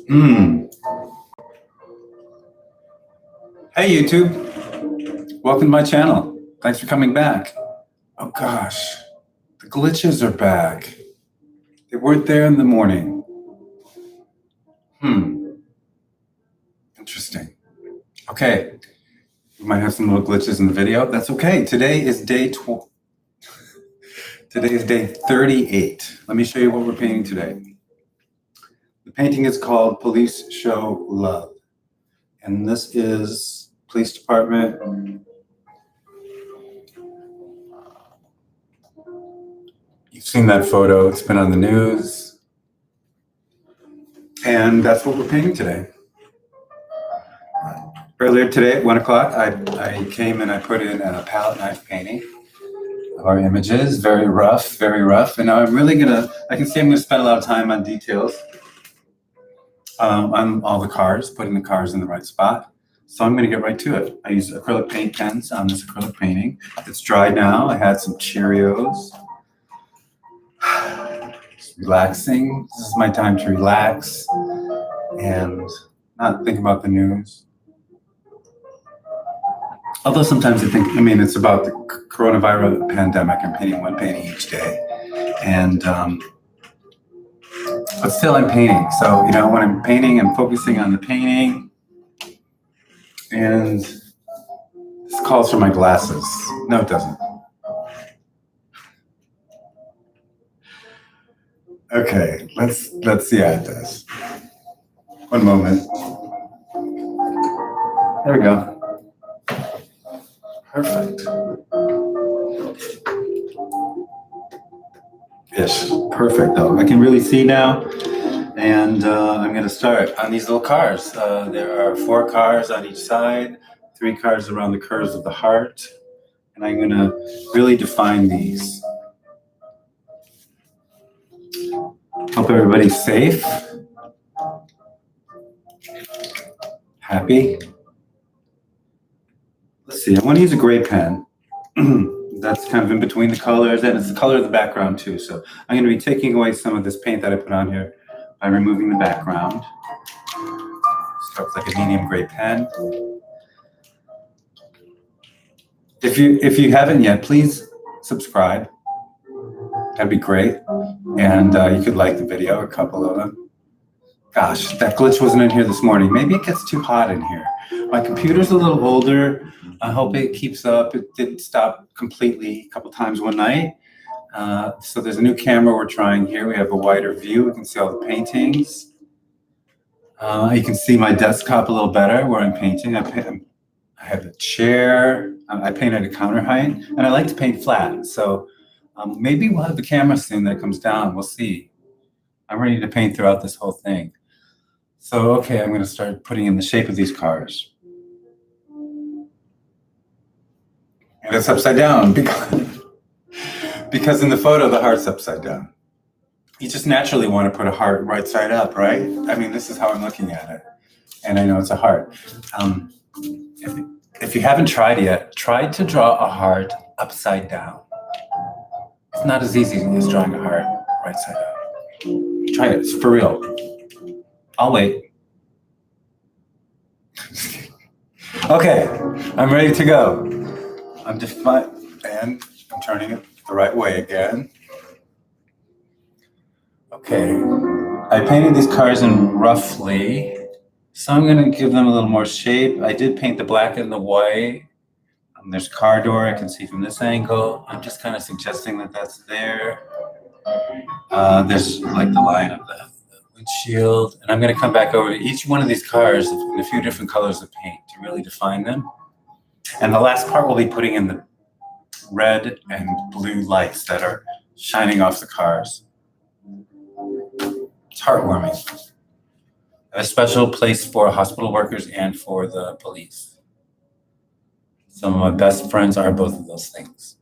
Mm. Hey YouTube, welcome to my channel. Thanks for coming back. Oh gosh, the glitches are back. They weren't there in the morning. Interesting. Okay, we might have some little glitches in the video. That's okay. Today is day 38. Let me show you what we're painting today. The painting is called Police Show Love. And this is police department. You've seen that photo, it's been on the news. And that's what we're painting today. Earlier today at 1 o'clock, I came and I put in a palette knife painting of our images. Very rough, very rough. And now I'm really I can see I'm gonna spend a lot of time on details on all the cars, putting the cars in the right spot. So I'm gonna get right to it. I use acrylic paint pens on this acrylic painting. It's dry now. I had some Cheerios. Just relaxing. This is my time to relax and not think about the news. Although sometimes it's about the coronavirus pandemic. I'm painting one painting each day. And, but still I'm painting. So, when I'm painting, I'm focusing on the painting. And this calls for my glasses. No, it doesn't. Okay, let's see how it does. One moment. There we go. Perfect. Ish. Perfect though. I can really see now. And I'm going to start on these little cars. There are 4 cars on each side, 3 cars around the curves of the heart. And I'm going to really define these. Hope everybody's safe. Happy. Let's see, I want to use a gray pen. That's kind of in between the colors, and it's the color of the background too. So I'm going to be taking away some of this paint that I put on here by removing the background. Start with like a medium gray pen. If you haven't yet, please subscribe. That'd be great. And you could like the video, a couple of them. Gosh, that glitch wasn't in here this morning. Maybe it gets too hot in here. My computer's a little older. I hope it keeps up. It did stop completely a couple times one night. So there's a new camera we're trying here. We have a wider view. We can see all the paintings. You can see my desktop a little better where I'm painting. I have a chair. I paint at a counter height, and I like to paint flat. So maybe we'll have the camera soon that comes down. We'll see. I'm ready to paint throughout this whole thing. So, okay, I'm going to start putting in the shape of these cars. And it's upside down because in the photo, the heart's upside down. You just naturally want to put a heart right side up, right? I mean, this is how I'm looking at it. And I know it's a heart. If you haven't tried yet, try to draw a heart upside down. It's not as easy as drawing a heart right side up. Try it, it's for real. I'll wait. Okay, I'm ready to go. I'm turning it the right way again. Okay, I painted these cars in roughly, so I'm gonna give them a little more shape. I did paint the black and the white. There's a car door I can see from this angle. I'm just kind of suggesting that that's there. There's like the line of the windshield, and I'm going to come back over to each one of these cars in a few different colors of paint to really define them. And the last part we'll be putting in the red and blue lights that are shining off the cars. It's heartwarming. A special place for hospital workers and for the police. Some of my best friends are both of those things.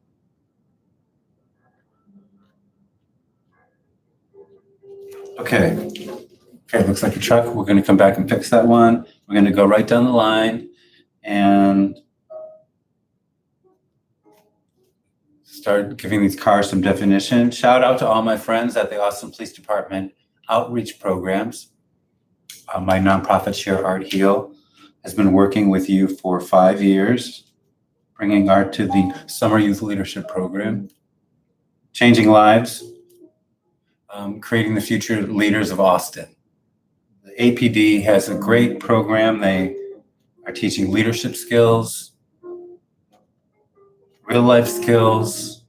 Okay, looks like a truck. We're going to come back and fix that one. We're going to go right down the line and start giving these cars some definition. Shout out to all my friends at the Austin Police Department outreach programs. My nonprofit Share Art Heal has been working with you for 5 years, bringing art to the Summer Youth Leadership Program, changing lives, creating the future leaders of Austin. The APD has a great program. They are teaching leadership skills, real life skills,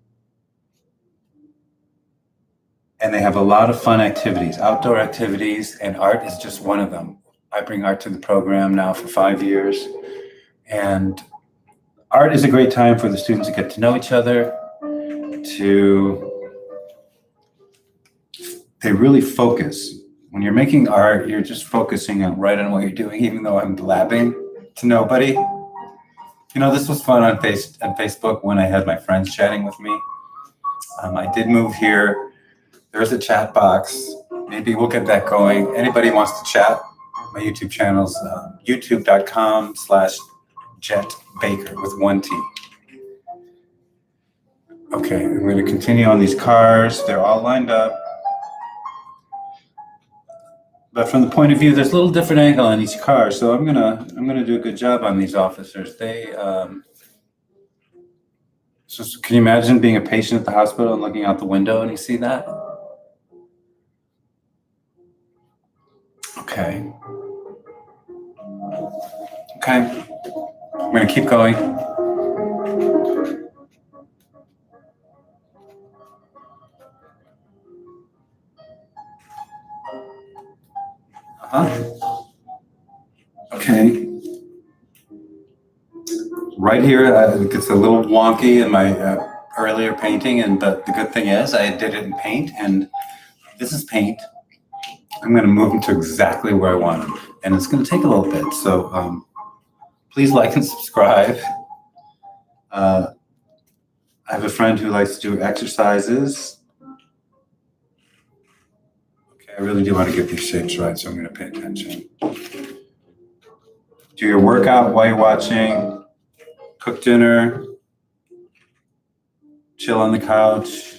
and they have a lot of fun activities, outdoor activities, and art is just one of them. I bring art to the program now for 5 years, and art is a great time for the students to get to know each other, they really focus. When you're making art, you're just focusing on what you're doing, even though I'm blabbing to nobody. You know, this was fun on Facebook when I had my friends chatting with me. I did move here. There's a chat box. Maybe we'll get that going. Anybody wants to chat, my YouTube channel's youtube.com/JetBaker with 1 T. Okay, I'm going to continue on these cars. They're all lined up. But from the point of view, there's a little different angle on each car, so I'm gonna do a good job on these officers. So can you imagine being a patient at the hospital and looking out the window and you see that? Okay. I'm gonna keep going. Okay. Right here, it gets a little wonky in my earlier painting, but the good thing is I did it in paint, and this is paint. I'm going to move them to exactly where I want them, and it's going to take a little bit. So please like and subscribe. I have a friend who likes to do exercises. Okay, I really do want to get these shapes right, so I'm going to pay attention. Do your workout while you're watching. Cook dinner. Chill on the couch.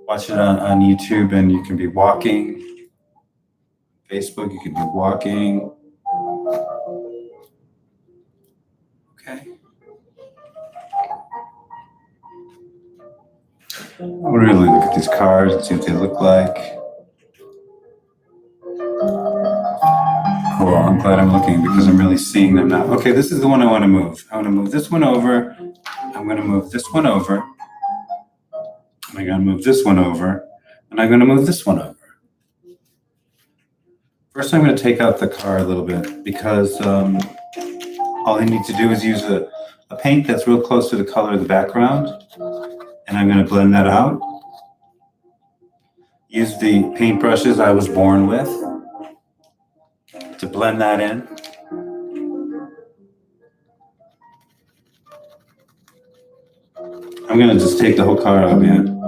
Watch it on YouTube, and you can be walking. Facebook, you can be walking. Okay. I want to really look at these cars and see what they look like. Cool, I'm glad I'm looking because I'm really seeing them now. Okay, this is the one I want to move. I want to move this one over. I'm going to move this one over. I'm going to move this one over. And I'm going to move this one over. First, I'm going to take out the car a little bit because all I need to do is use a paint that's real close to the color of the background. And I'm going to blend that out. Use the paintbrushes I was born with to blend that in. I'm gonna just take the whole car out, man.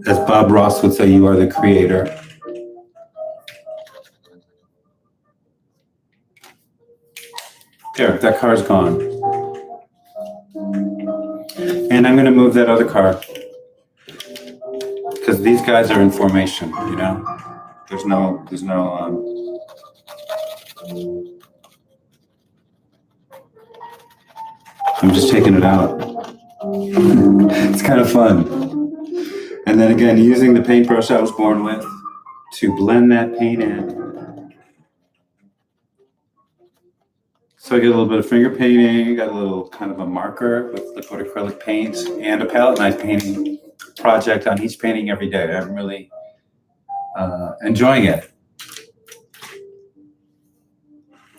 As Bob Ross would say, you are the creator. There, that car's gone. And I'm gonna move that other car. Because these guys are in formation, you know? There's no, I'm just taking it out. It's kind of fun. And then again, using the paintbrush I was born with to blend that paint in. So I get a little bit of finger painting, got a little kind of a marker with liquid acrylic paint and a palette knife painting project on each painting every day. I'm really enjoying it.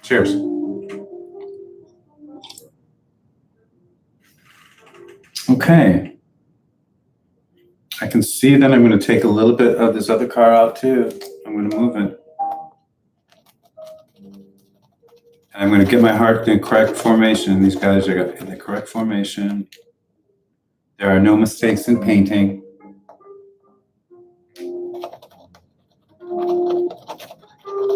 Cheers. Okay. I can see that I'm going to take a little bit of this other car out too. I'm going to move it. And I'm going to get my heart in the correct formation. These guys are in the correct formation. There are no mistakes in painting.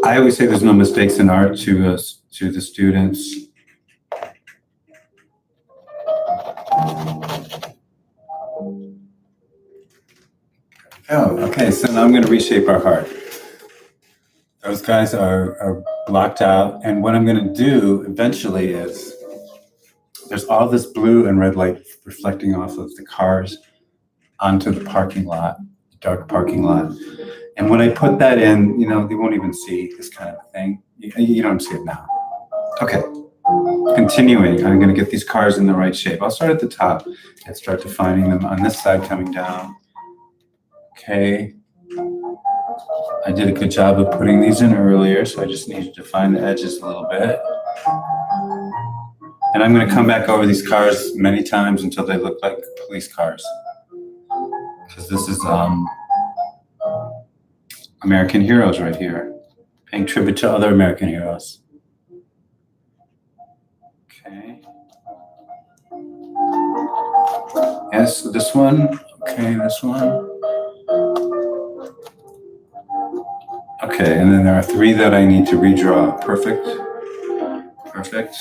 I always say there's no mistakes in art to the students. Oh, okay. So now I'm going to reshape our heart. Those guys are blocked out. And what I'm going to do eventually is there's all this blue and red light reflecting off of the cars onto the parking lot, dark parking lot. And when I put that in, they won't even see this kind of thing. You don't see it now. Okay. Continuing, I'm going to get these cars in the right shape. I'll start at the top and start defining them on this side coming down. Okay. I did a good job of putting these in earlier, so I just need to define the edges a little bit. And I'm going to come back over these cars many times until they look like police cars. Because this is American heroes right here, paying tribute to other American heroes. Okay. Yes, this one. Okay, this one. Okay, and then there are 3 that I need to redraw. Perfect. Perfect.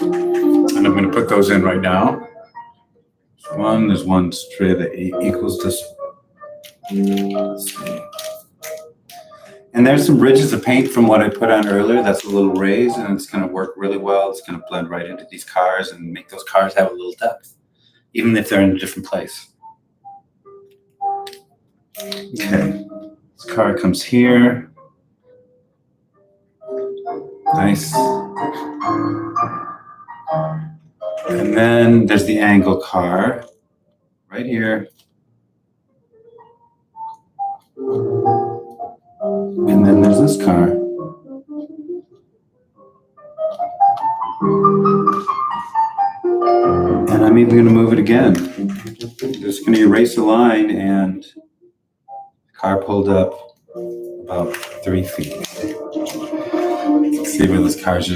And I'm going to put those in right now. There's one straight that equals this. Let's see. And there's some ridges of paint from what I put on earlier. That's a little raised, and it's going to work really well. It's going to blend right into these cars and make those cars have a little depth, even if they're in a different place. Okay. This car comes here. Nice. And then there's the angle car right here. And then there's this car. And I'm even going to move it again. Just going to erase a line, and the car pulled up about 3 feet. See where those cars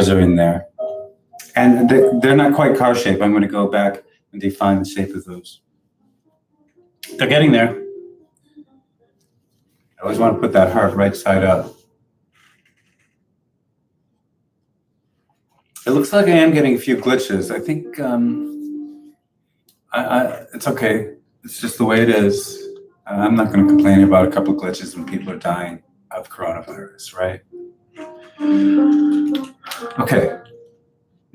are in there. And they're not quite car shape. I'm going to go back and define the shape of those. They're getting there. I always want to put that heart right side up. It looks like I am getting a few glitches. I think it's okay. It's just the way it is. I'm not going to complain about a couple of glitches when people are dying of coronavirus, right? Okay.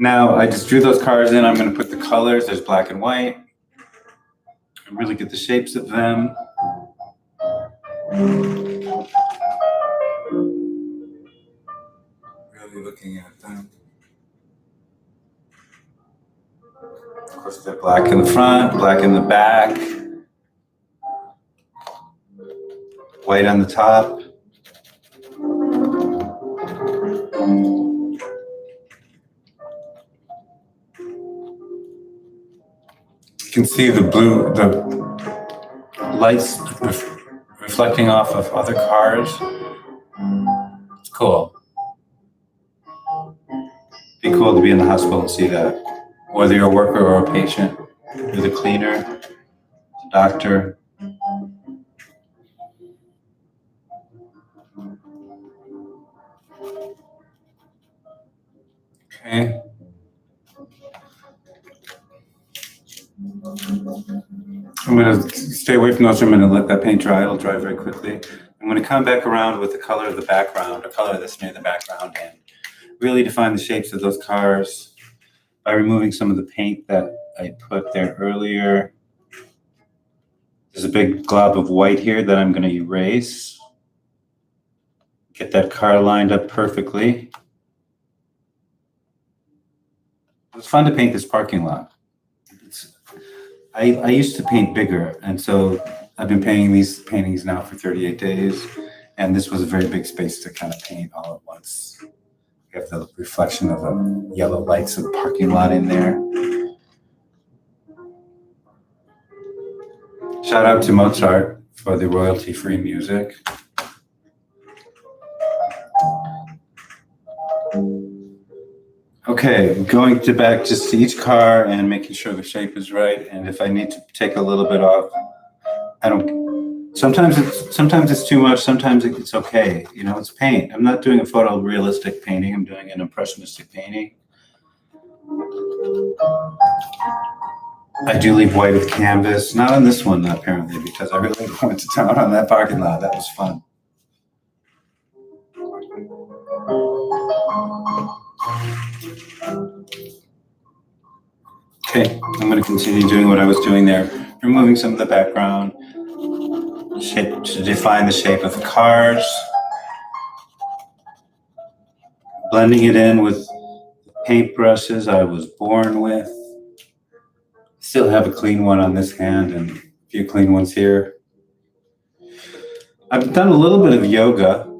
Now I just drew those cars in. I'm going to put the colors. There's black and white. And really get the shapes of them. Really looking at them. Of course, they're black in the front, black in the back, white on the top. You can see the blue, the lights reflecting off of other cars. It's cool. Be cool to be in the hospital and see that. Whether you're a worker or a patient, you're the cleaner, the doctor. Okay. I'm going to stay away from those. I'm going to let that paint dry. It'll dry very quickly. I'm going to come back around with the color of the background, or color that's near the background, and really define the shapes of those cars by removing some of the paint that I put there earlier. There's a big glob of white here that I'm going to erase. Get that car lined up perfectly. It was fun to paint this parking lot. I used to paint bigger, and so I've been painting these paintings now for 38 days, and this was a very big space to kind of paint all at once. You have the reflection of the yellow lights of the parking lot in there. Shout out to Mozart for the royalty-free music. Okay, going back just to each car and making sure the shape is right. And if I need to take a little bit off, sometimes it's too much, sometimes it's okay. You know, it's paint. I'm not doing a photorealistic painting, I'm doing an impressionistic painting. I do leave white of canvas, not on this one apparently, because I really went to town on that parking lot. That was fun. Okay, I'm going to continue doing what I was doing there, removing some of the background, shape to define the shape of the cars, blending it in with paintbrushes I was born with. Still have a clean one on this hand and a few clean ones here. I've done a little bit of yoga,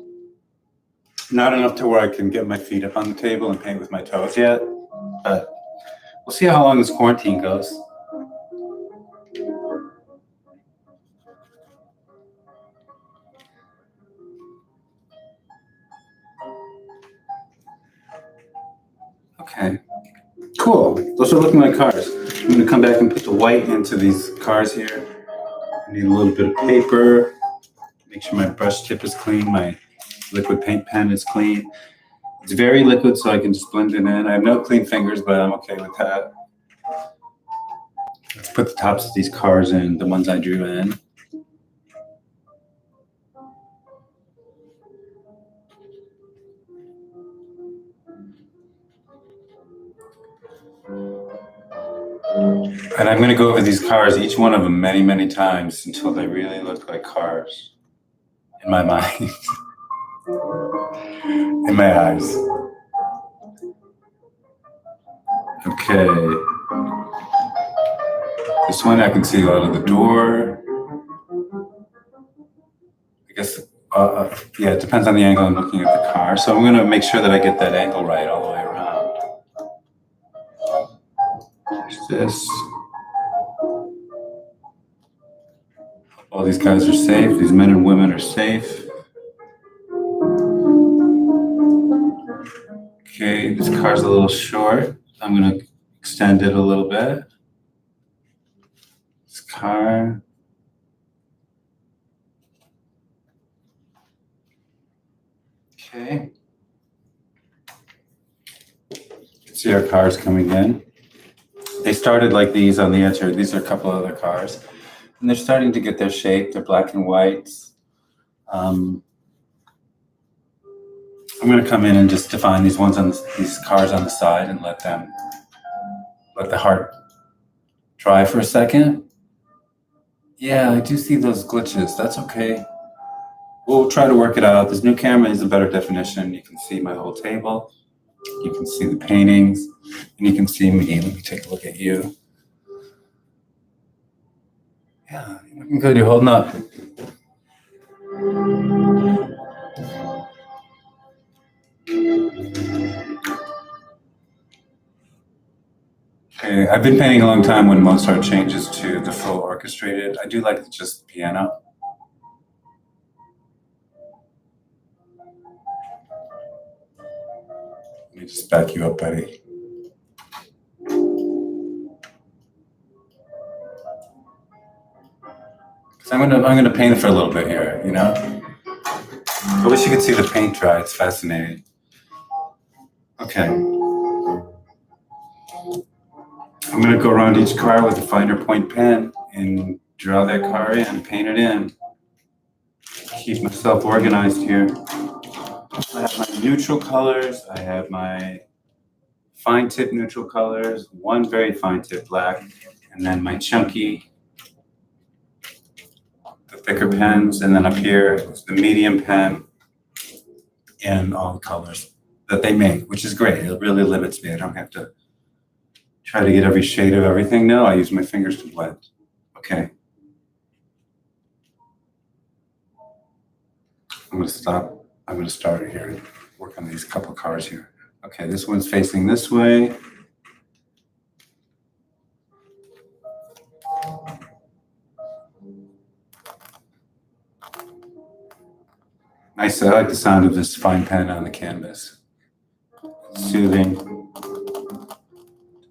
not enough to where I can get my feet up on the table and paint with my toes yet, but we'll see how long this quarantine goes. Okay, cool. Those are looking like cars. I'm gonna come back and put the white into these cars here. I need a little bit of paper. Make sure my brush tip is clean, my liquid paint pen is clean. It's very liquid, so I can just blend it in. I have no clean fingers, but I'm okay with that. Let's put the tops of these cars in, the ones I drew in. And I'm going to go over these cars, each one of them, many, many times until they really look like cars in my mind, in my eyes. Okay. This one I can see out of the door. I guess, yeah, it depends on the angle I'm looking at the car. So I'm going to make sure that I get that angle right all the way around. There's this. All these guys are safe. These men and women are safe. Okay, this car's a little short. I'm going to extend it a little bit. This car. Okay. See our cars coming in. They started like these on the edge here. These are a couple other cars. And they're starting to get their shape. They're black and whites. I'm going to come in and just define these ones on these cars on the side and let the heart dry for a second. Yeah, I do see those glitches. That's okay. We'll try to work it out. This new camera is a better definition. You can see my whole table. You can see the paintings, and you can see me. Let me take a look at you. Yeah, you're looking good. You're holding up. Okay, I've been painting a long time when Mozart changes to the full orchestrated. I do like just the piano. Let me just back you up, buddy. Because I'm gonna paint it for a little bit here, you know? I wish you could see the paint dry. It's fascinating. Okay. I'm going to go around each car with a finer point pen and draw that car in, paint it in. Keep myself organized here. I have my neutral colors. I have my fine tip neutral colors, one very fine tip black, and then my chunky, the thicker pens, and then up here is the medium pen and all the colors that they make, which is great. It really limits me. I don't have to try to get every shade of everything. No, I use my fingers to blend. Okay. I'm gonna stop. I'm gonna start here and work on these couple cars here. Okay, this one's facing this way. Nice, I like the sound of this fine pen on the canvas. Soothing.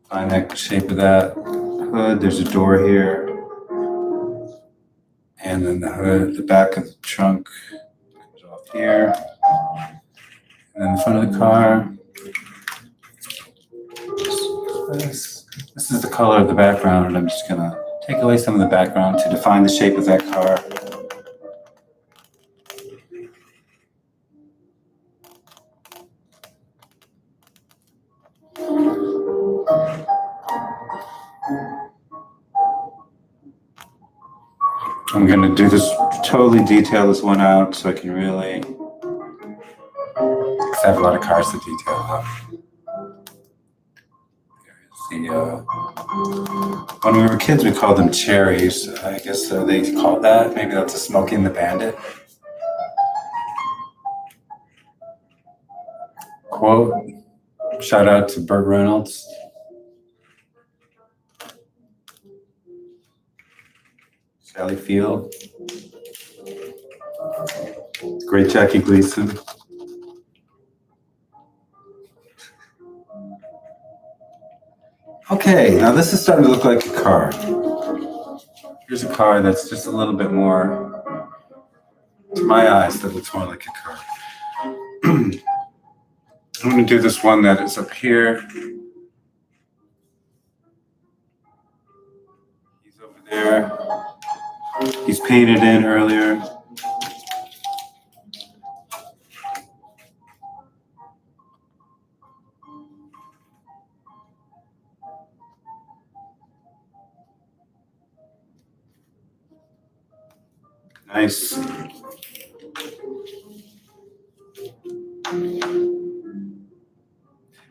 Find that shape of that hood. There's a door here. And then the hood, the back of the trunk comes off here. And then the front of the car. This is the color of the background, and I'm just gonna take away some of the background to define the shape of that car. I'm gonna do this, totally detail this one out so I can really, because I have a lot of cars to detail out. When we were kids, we called them cherries. I guess they called that. Maybe that's a Smokey and the Bandit quote. Shout out to Burt Reynolds. Sally Field. Great Jackie Gleason. Okay, now this is starting to look like a car. Here's a car that's just a little bit more, to my eyes, that looks more like a car. I'm going to do this one that is up here. He's over there. He's painted in earlier. Nice.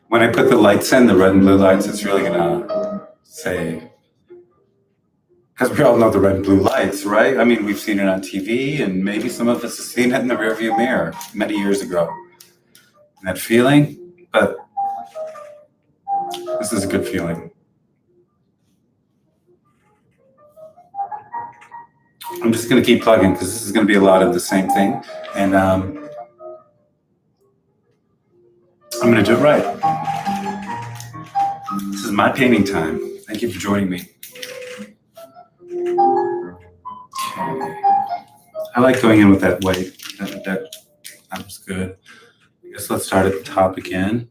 When I put the lights in, the red and blue lights, it's really gonna say, because we all know the red and blue lights, right? I mean, we've seen it on TV, and maybe some of us have seen it in the rearview mirror many years ago. And that feeling, but this is a good feeling. I'm just going to keep plugging because this is going to be a lot of the same thing. And I'm going to do it right. This is my painting time. Thank you for joining me. Okay. I like going in with that white. That was good. I guess let's start at the top again.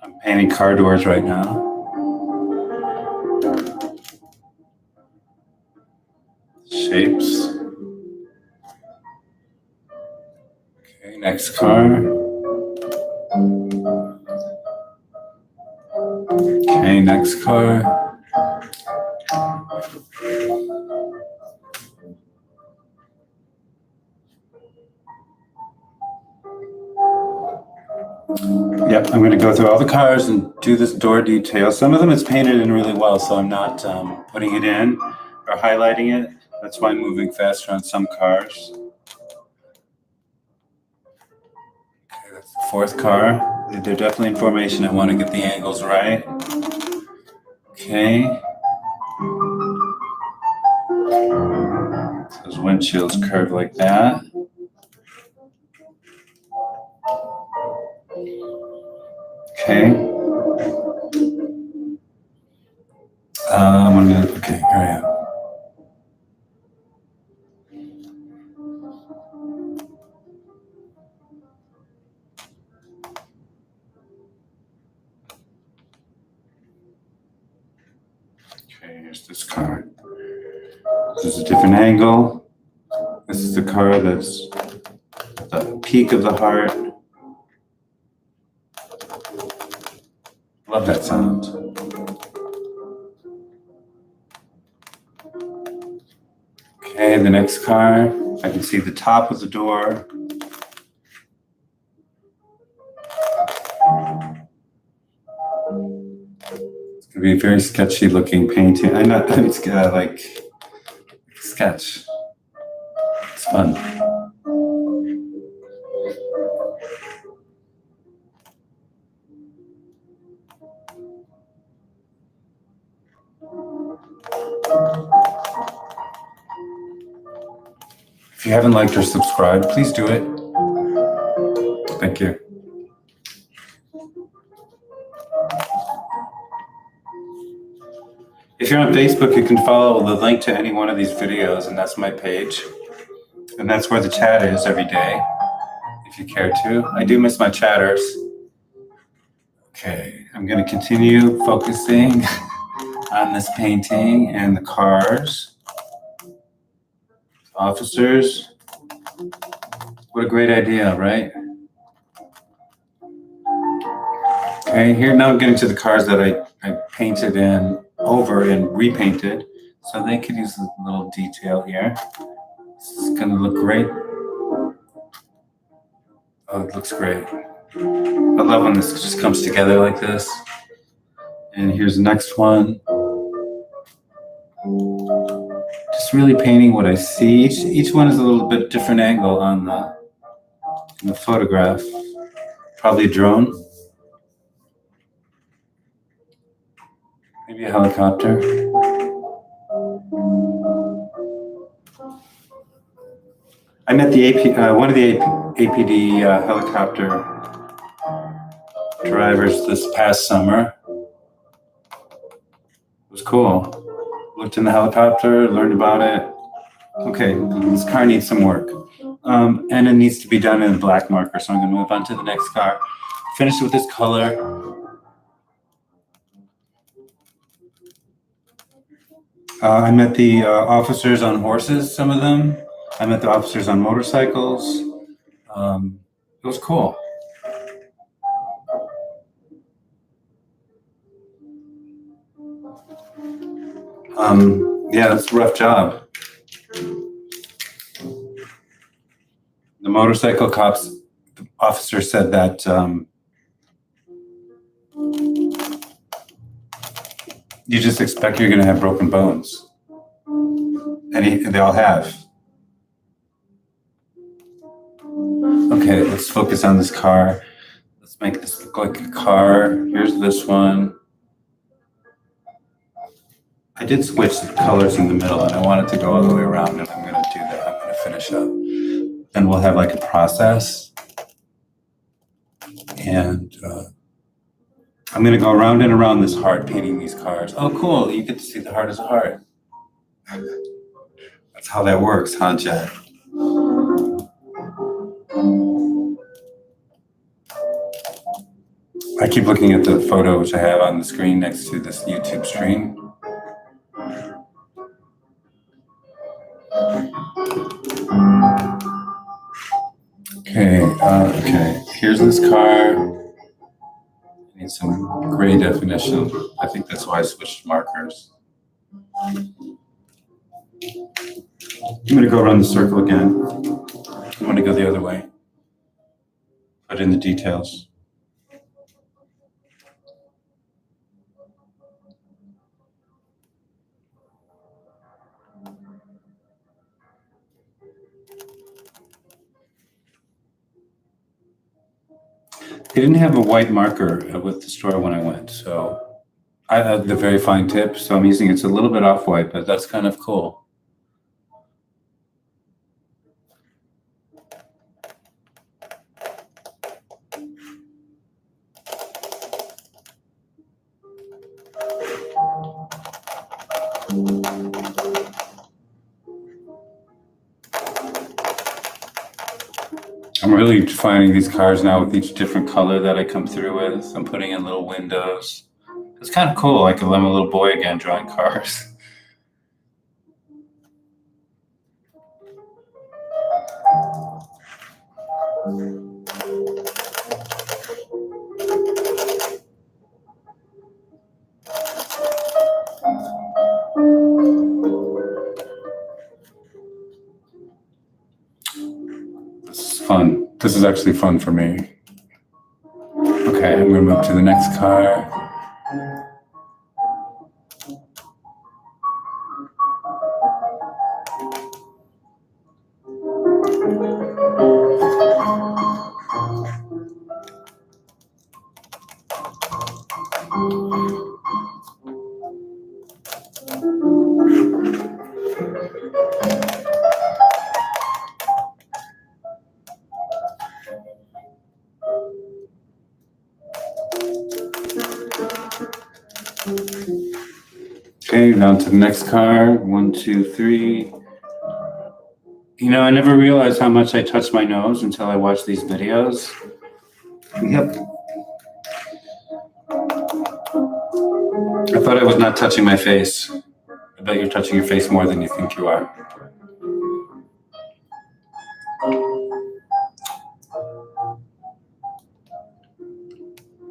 I'm painting car doors right now. Shapes. Okay, next car. Okay, next car. Yep, I'm going to go through all the cars and do this door detail. Some of them is painted in really well, so I'm not putting it in or highlighting it. That's why I'm moving faster on some cars. Okay, that's the fourth car. They're definitely in formation. I want to get the angles right. Okay. Those windshields curve like that. Okay. Okay, here I am. Okay, here's this car. This is a different angle. This is the car that's the peak of the heart. Love that sound. Okay, the next car, I can see the top of the door. It's gonna be a very sketchy looking painting. It's like sketch. It's fun. If you haven't liked or subscribed, please do it. Thank you. If you're on Facebook, you can follow the link to any one of these videos, and that's my page. And that's where the chat is every day, if you care to. I do miss my chatters. Okay, I'm going to continue focusing on this painting and the cars. Officers. What a great idea, right? Okay, here now I'm getting to the cars that I painted in over and repainted. So they could use a little detail here. This is gonna look great. Oh, it looks great. I love when this just comes together like this. And here's the next one. Just really painting what I see. Each one is a little bit different angle on the photograph. Probably a drone. Maybe a helicopter. I met one of the APD helicopter drivers this past summer. It was cool. Looked in the helicopter, learned about it. Okay, this car needs some work. And it needs to be done in a black marker, so I'm gonna move on to the next car. Finish with this color. I met the officers on horses, some of them. I met the officers on motorcycles. It was cool. Yeah, it's a rough job. The motorcycle the officer said that you just expect you're going to have broken bones. And they all have. Okay, let's focus on this car. Let's make this look like a car. Here's this one. I did switch the colors in the middle, and I want it to go all the way around, and I'm going to do that. I'm going to finish up. Then we'll have like a process. And I'm going to go around and around this heart, painting these cars. Oh, cool. You get to see the heart as a heart. That's how that works, huh, Jen? I keep looking at the photo which I have on the screen next to this YouTube stream. Okay, here's this car. I need some gray definition. I think that's why I switched markers. I'm going to go around the circle again. I'm going to go the other way. Put in the details. They didn't have a white marker with the store when I went, so I had the very fine tip, so I'm using it's a little bit off-white, but that's kind of cool. I'm really defining these cars now with each different color that I come through with. I'm putting in little windows. It's kind of cool, like I'm a little boy again drawing cars. Fun. This is actually fun for me. Okay, I'm gonna move to the next car. Okay, down to the next car. 1, 2, 3. You know, I never realized how much I touch my nose until I watch these videos. Yep. I thought I was not touching my face. I bet you're touching your face more than you think you are.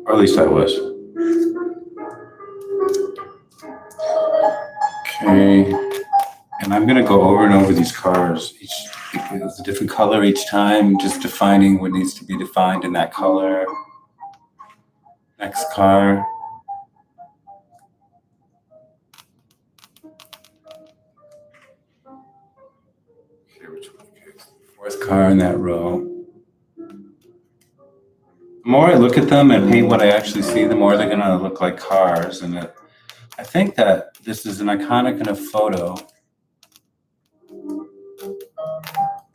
Or at least I was. Okay. And I'm gonna go over and over these cars. It's a different color each time, just defining what needs to be defined in that color. Next car. Okay, which one? Okay, fourth car in that row. The more I look at them and paint what I actually see, the more they're gonna look like cars. And I think that this is an iconic enough photo.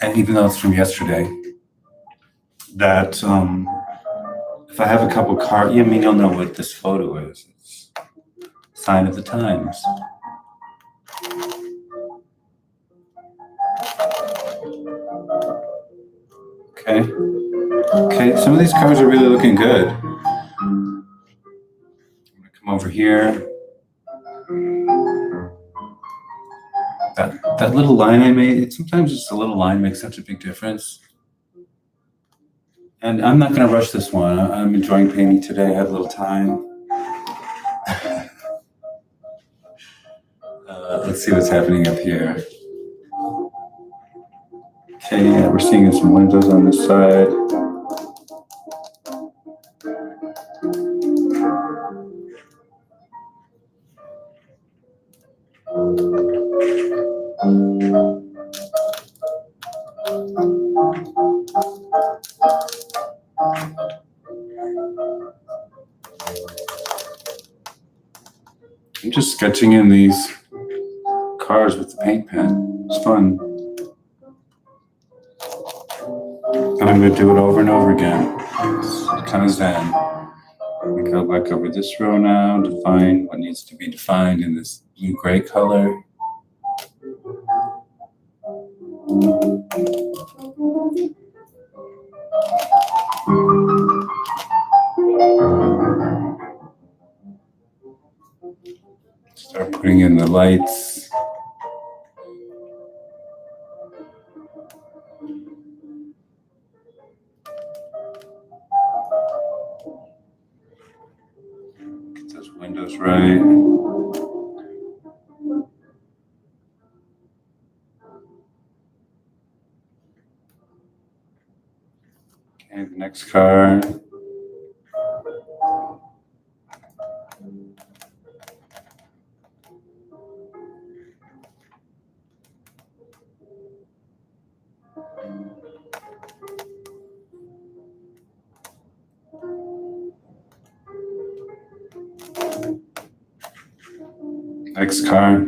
And even though it's from yesterday, that if I have a couple cars, I mean, you'll know what this photo is. It's a sign of the times. Okay. Okay, some of these cars are really looking good. I'm gonna come over here. That little line I made, sometimes just a little line makes such a big difference. And I'm not gonna rush this one. I'm enjoying painting today. I have a little time. Let's see what's happening up here. Okay, yeah, we're seeing some windows on this side. I'm just sketching in these cars with the paint pen. It's fun. And I'm gonna do it over and over again. It's kind of zen. We go back over this row now, define what needs to be defined in this blue-gray color. Start putting in the lights. Get those windows right. Okay, the next car. Next car.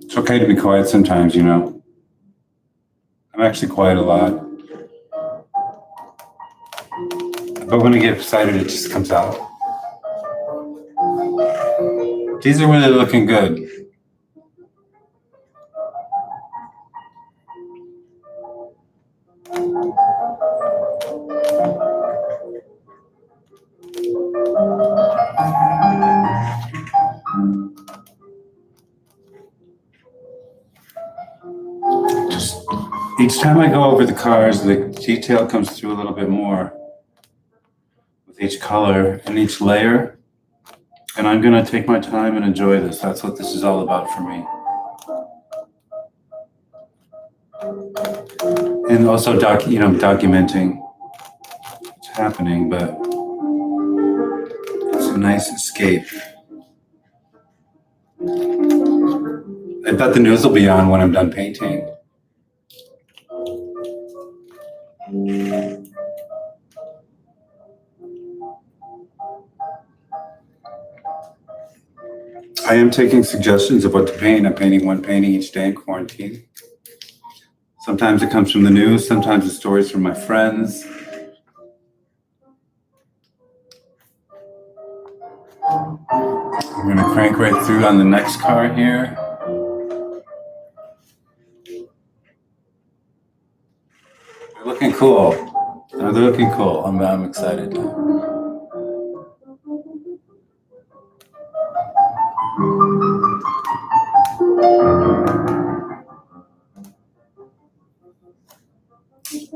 It's okay to be quiet sometimes, you know. I'm actually quiet a lot. But when I get excited, it just comes out. These are really looking good. Just each time I go over the cars, the detail comes through a little bit more with each color and each layer. And I'm gonna take my time and enjoy this. That's what this is all about for me. And also documenting what's happening, but it's a nice escape. I bet the news will be on when I'm done painting. I am taking suggestions of what to paint. I'm painting one painting each day in quarantine. Sometimes it comes from the news, sometimes it's stories from my friends. I'm going to crank right through on the next car here. They're looking cool. They're looking cool. I'm excited.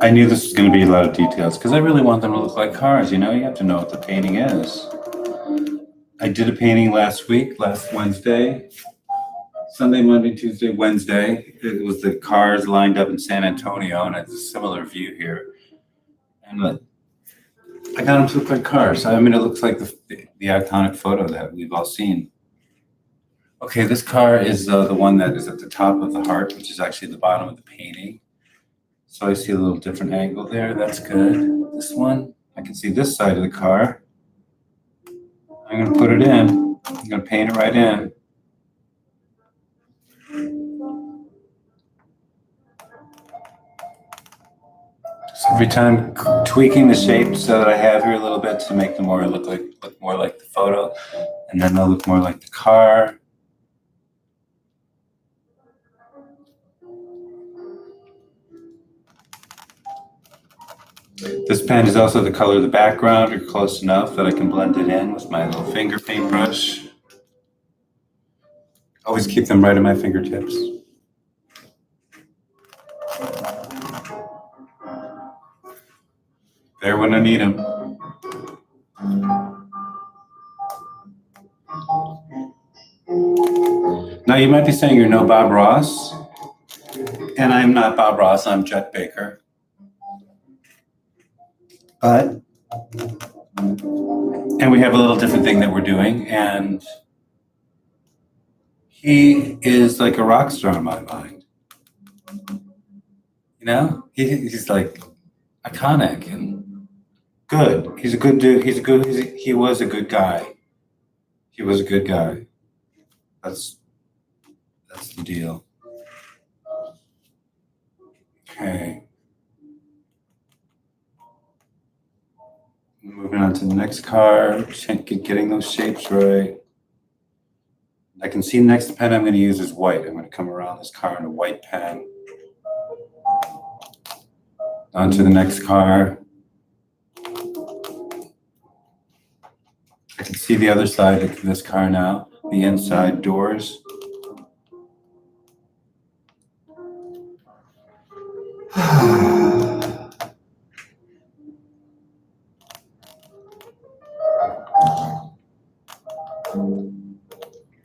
I knew this was going to be a lot of details because I really want them to look like cars. You know, you have to know what the painting is. I did a painting last Wednesday, Sunday, Monday, Tuesday, Wednesday. It was the cars lined up in San Antonio, and it's a similar view here. And I got them to look like cars. I mean, it looks like the iconic photo that we've all seen. Okay, this car is the one that is at the top of the heart, which is actually the bottom of the painting. So I see a little different angle there. That's good. This one, I can see this side of the car. I'm going to put it in. I'm going to paint it right in. So every time tweaking the shapes that I have here a little bit to make them look more like the photo, and then they'll look more like the car. This pen is also the color of the background, or close enough that I can blend it in with my little finger paintbrush. Always keep them right at my fingertips. There when I need them. Now you might be saying you're no Bob Ross, and I'm not Bob Ross, I'm Chet Baker. And we have a little different thing that we're doing, and he is like a rock star in my mind. You know, he's like iconic and good. He's a good dude. He was a good guy. He was a good guy. That's the deal. Okay. Moving on to the next car, getting those shapes right. I can see the next pen I'm going to use is white. I'm going to come around this car in a white pen. On to the next car. I can see the other side of this car now, the inside doors.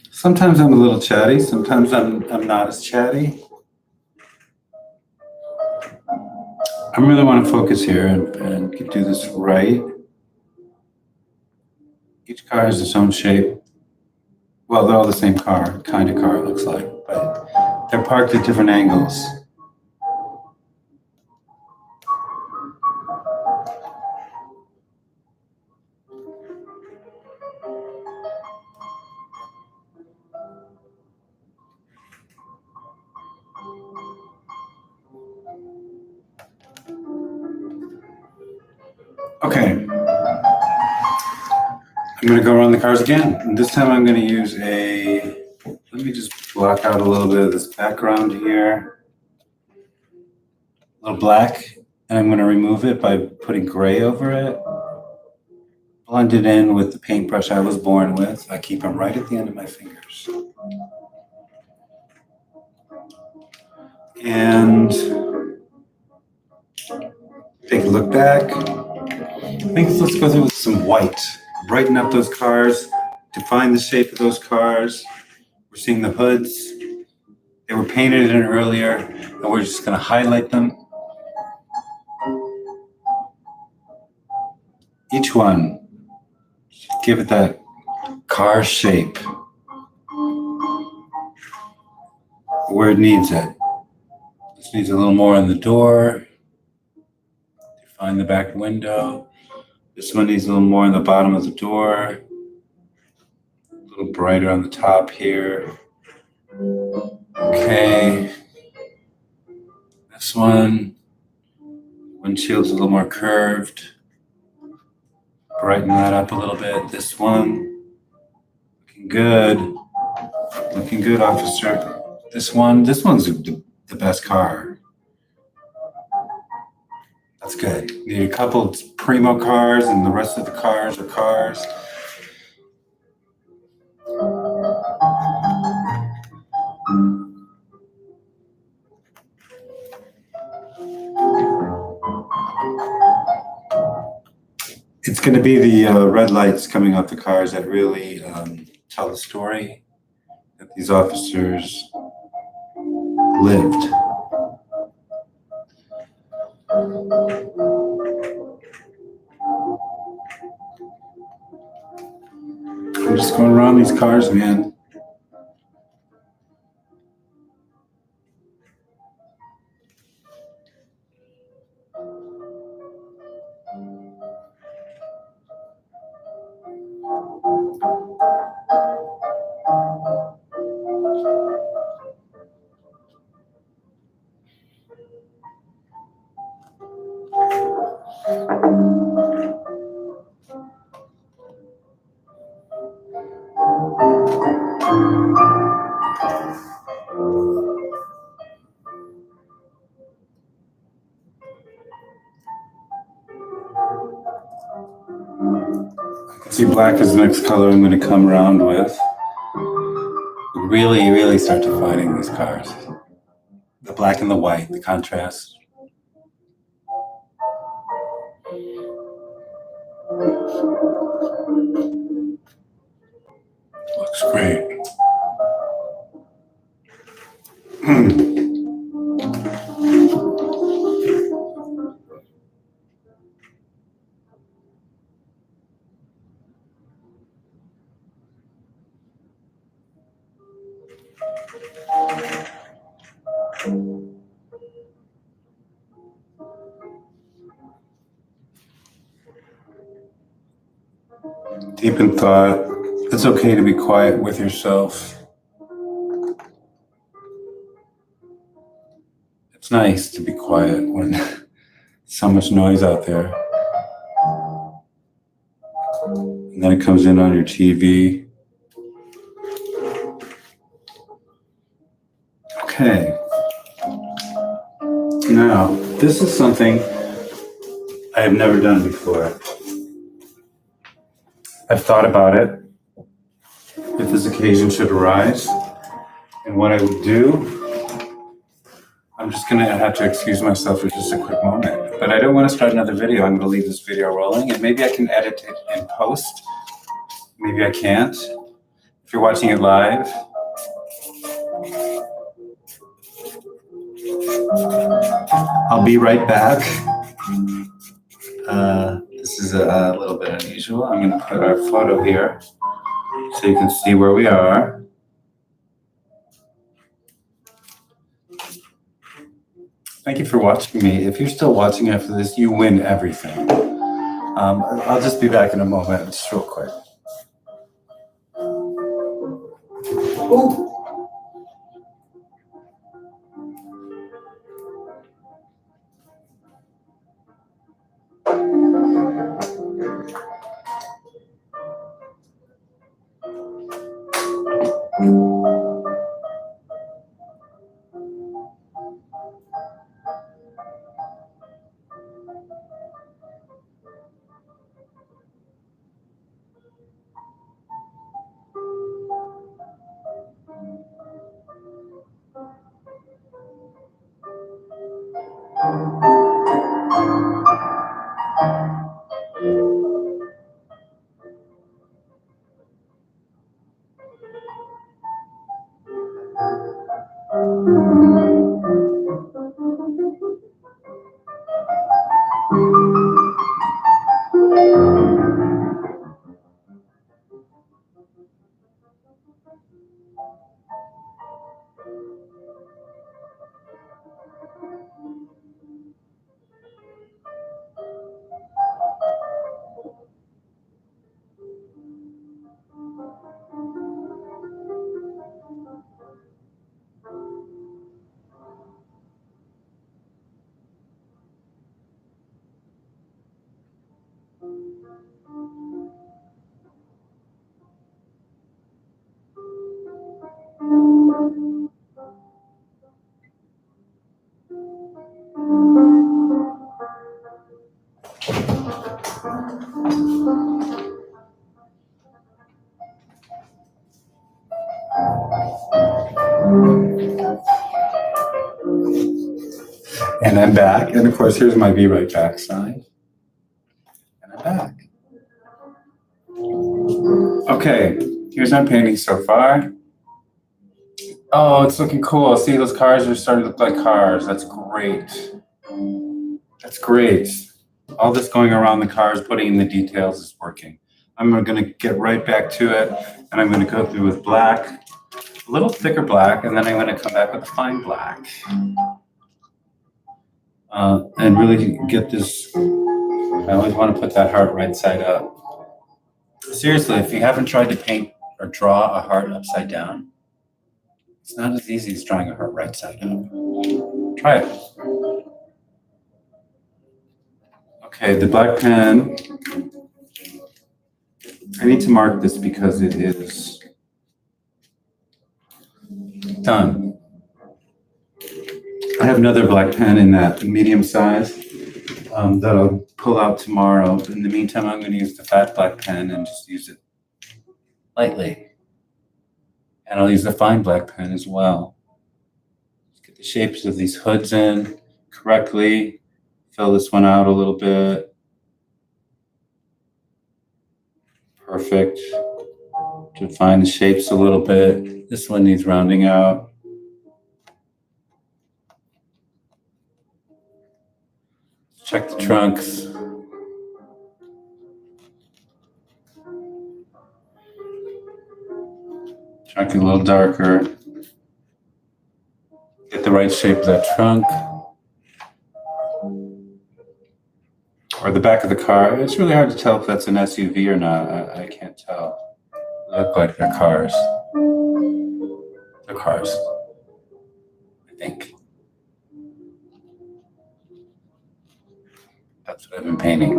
Sometimes I'm a little chatty, sometimes I'm not as chatty. I really want to focus here and do this right. Each car has its own shape. Well, they're all the same car, kind of car it looks like, but they're parked at different angles. Okay. I'm going to go around the cars again. And this time I'm going to use let me just block out a little bit of this background here. A little black. And I'm going to remove it by putting gray over it. Blend it in with the paintbrush I was born with. I keep them right at the end of my fingers. And take a look back. I think let's go through with some white. Brighten up those cars, define the shape of those cars. We're seeing the hoods. They were painted in earlier, and we're just going to highlight them. Each one, give it that car shape where it needs it. This needs a little more on the door. Define the back window. This one needs a little more on the bottom of the door. A little brighter on the top here. Okay. This one, windshield's a little more curved. Brighten that up a little bit. This one, looking good. Looking good, officer. This one's the best car. That's good. Need a couple primo cars, and the rest of the cars are cars. It's going to be the red lights coming off the cars that really tell the story that these officers lived. I'm just going around these cars, man. See, black is the next color I'm going to come around with. Really, really start defining these cars. The black and the white, the contrast. Looks great. Deep in thought. It's okay to be quiet with yourself. It's nice to be quiet when so much noise out there. And then it comes in on your TV. Okay. Now, this is something I have never done before. I've thought about it, if this occasion should arise, and what I would do. I'm just gonna have to excuse myself for just a quick moment, but I don't want to start another video. I'm gonna leave this video rolling, and maybe I can edit it in post. Maybe I can't. If you're watching it live, I'll be right back. This is a little bit unusual. I'm gonna put our photo here so you can see where we are. Thank you for watching me. If you're still watching after this, you win everything. I'll just be back in a moment, just real quick. Ooh. And I'm back. And of course, here's my Be Right Back sign. And I'm back. Okay, here's my painting so far. Oh, it's looking cool. See, those cars are starting to look like cars. That's great. That's great. All this going around the cars, putting in the details is working. I'm going to get right back to it, and I'm going to go through with black, a little thicker black, and then I'm going to come back with a fine black. And really get this, I always want to put that heart right side up. Seriously, if you haven't tried to paint or draw a heart upside down, it's not as easy as drawing a heart right side up. Try it. Okay, the black pen, I need to mark this because it is done. I have another black pen in that medium size that I'll pull out tomorrow. In the meantime, I'm going to use the fat black pen and just use it lightly. And I'll use the fine black pen as well. Let's get the shapes of these hoods in correctly. Fill this one out a little bit. Perfect. Define the shapes a little bit. This one needs rounding out. Check the trunks. Trunk a little darker. Get the right shape of that trunk. Or the back of the car. It's really hard to tell if that's an SUV or not. I can't tell. They look like they're cars. They're cars, I think. That's what I've been painting.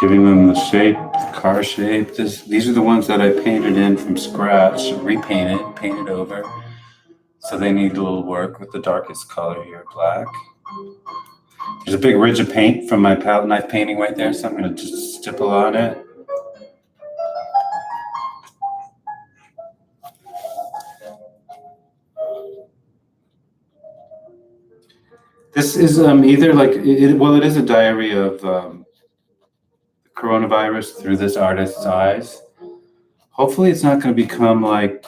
Giving them the shape, the car shape. These are the ones that I painted in from scratch, repainted, painted over. So they need a little work with the darkest color here, black. There's a big ridge of paint from my palette knife painting right there, so I'm going to just stipple on it. This is either like, it is a diary of coronavirus through this artist's eyes. Hopefully it's not going to become like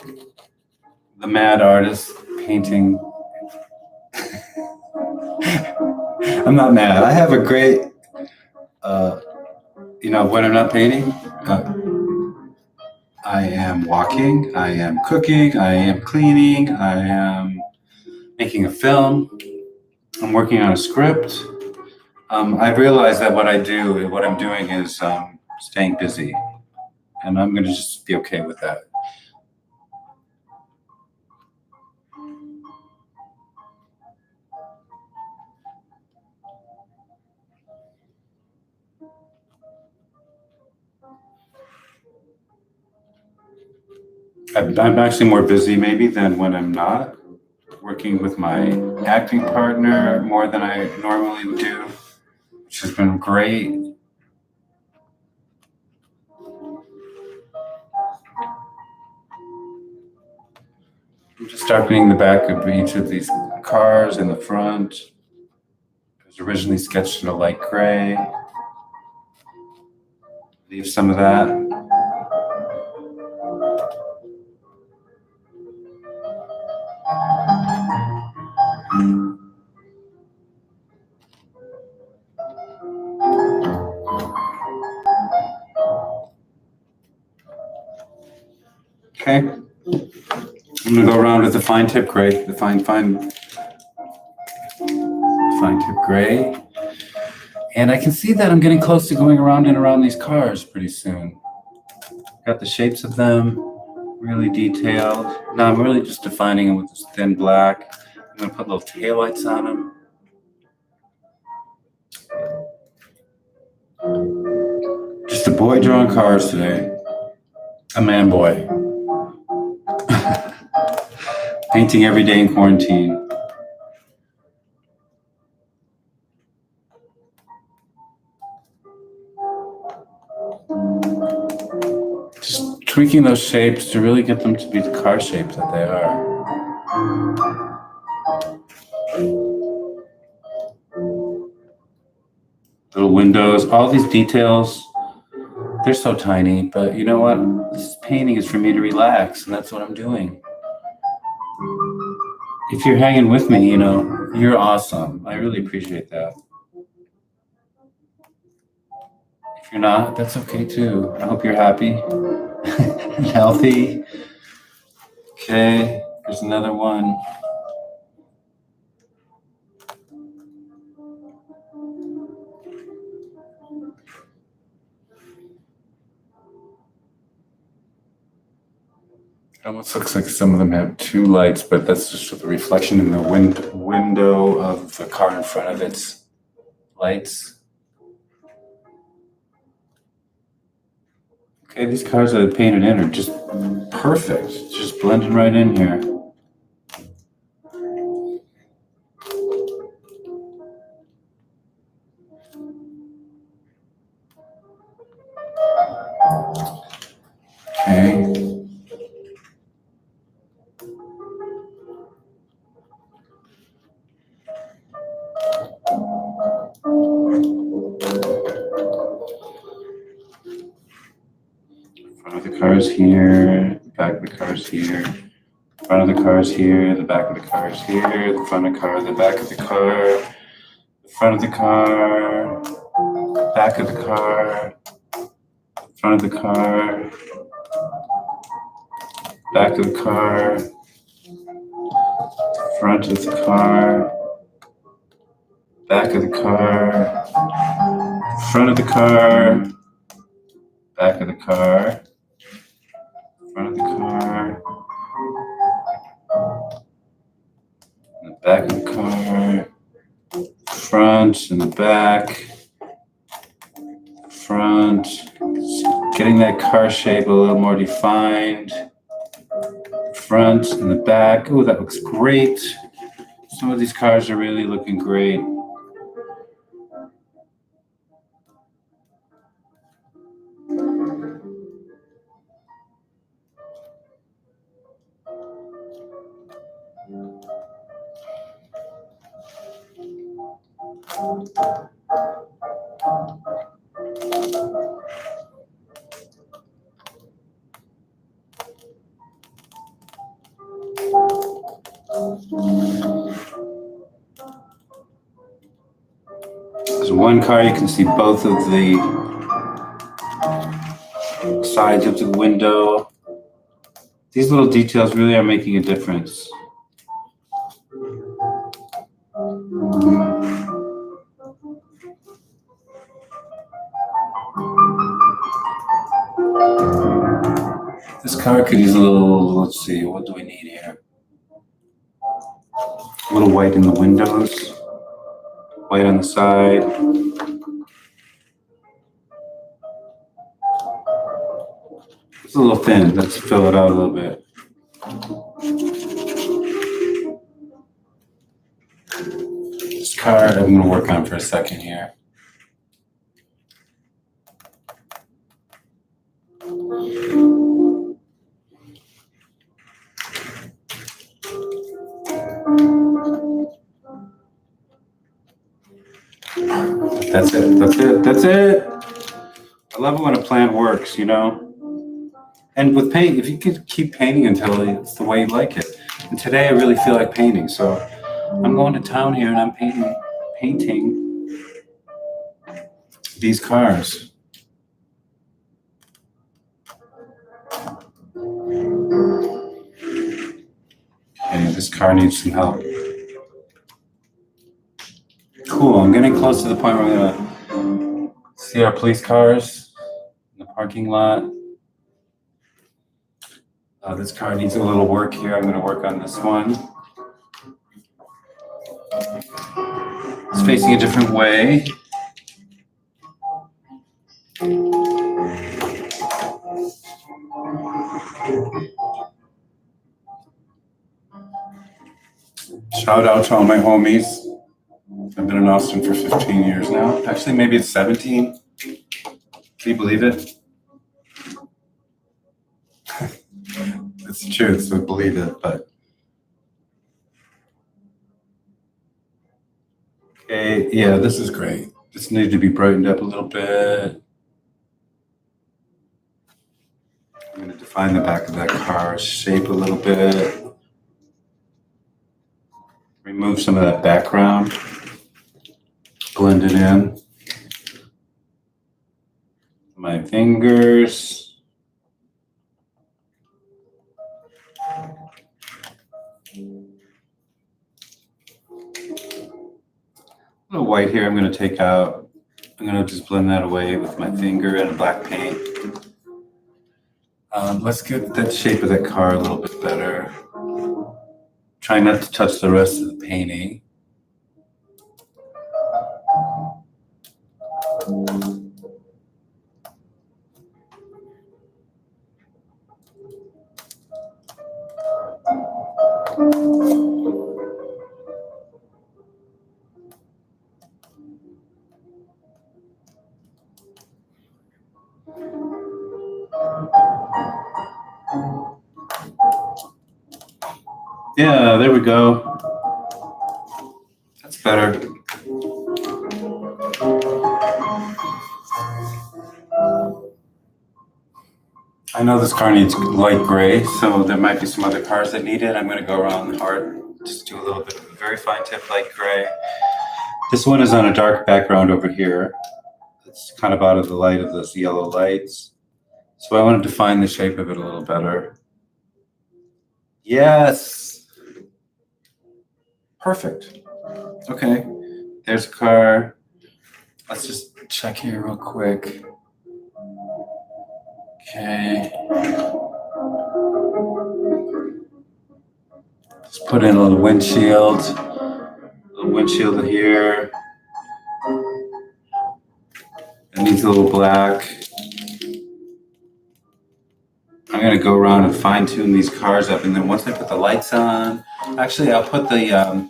the mad artist painting. I'm not mad. I have a great, when I'm not painting, I am walking, I am cooking, I am cleaning, I am making a film, I'm working on a script. I realize that what I'm doing is staying busy, and I'm going to just be okay with that. I'm actually more busy maybe than when I'm not working with my acting partner more than I normally would do, which has been great. I'm just darkening the back of each of these cars in the front. It was originally sketched in a light gray. Leave some of that. Okay. I'm going to go around with the fine tip gray, the fine tip gray. And I can see that I'm getting close to going around and around these cars pretty soon. Got the shapes of them really detailed. Now I'm really just defining them with this thin black. I'm going to put little taillights on them. Just a boy drawing cars today. A man boy. Painting every day in quarantine. Just tweaking those shapes to really get them to be the car shape that they are. Little windows, all these details, they're so tiny, but you know what? This painting is for me to relax, and that's what I'm doing. If you're hanging with me, you know, you're awesome. I really appreciate that. If you're not, that's okay too. I hope you're happy and healthy. Okay, here's another one. It almost looks like some of them have two lights, but that's just the reflection in the window of the car in front of its lights. Okay, these cars that are painted in are just perfect. Just blending right in here. Okay. Front of the car's here, the back of the car's here, front of the car's here, the back of the car's here, the front of the car, the back of the car, the front of the car, back of the car, front of the car, back of the car, front of the car, back of the car, front of the car, back of the car, front of the car, and the back of the car, front and the back, front, getting that car shape a little more defined, front and the back. Oh, that looks great. Some of these cars are really looking great. There's one car, you can see both of the sides of the window. These little details really are making a difference. This car could use a little, let's see, what do we need here? A little white in the windows, white on the side. It's a little thin, let's fill it out a little bit. This car I'm gonna work on for a second here. That's it, that's it, that's it. I love it when a plan works, you know? And with paint, if you could keep painting until it's the way you like it. And today I really feel like painting, so I'm going to town here and I'm painting these cars. Okay, this car needs some help. Cool, I'm getting close to the point where we're gonna see our police cars in the parking lot. This car needs a little work here. I'm gonna work on this one. It's facing a different way. Shout out to all my homies. I've been in Austin for 15 years now. Actually, maybe it's 17. Can you believe it? It's the truth, so believe it, but. Okay, yeah, this is great. This needs to be brightened up a little bit. I'm going to define the back of that car shape a little bit. Remove some of that background. Blend it in. My fingers. A little white here I'm going to take out. I'm going to just blend that away with my finger and black paint. Let's get that shape of that car a little bit better. Try not to touch the rest of the painting. Yeah, there we go. That's better. I know this car needs light gray, so there might be some other cars that need it. I'm going to go around hard, just do a little bit of a very fine tip light gray. This one is on a dark background over here. It's kind of out of the light of those yellow lights. So I want to define the shape of it a little better. Yes. Perfect. Okay. There's a car. Let's just check here real quick. Okay. Just put in a little windshield. A little windshield here. It needs a little black. I'm going to go around and fine tune these cars up, and then once I put the lights on, actually I'll put the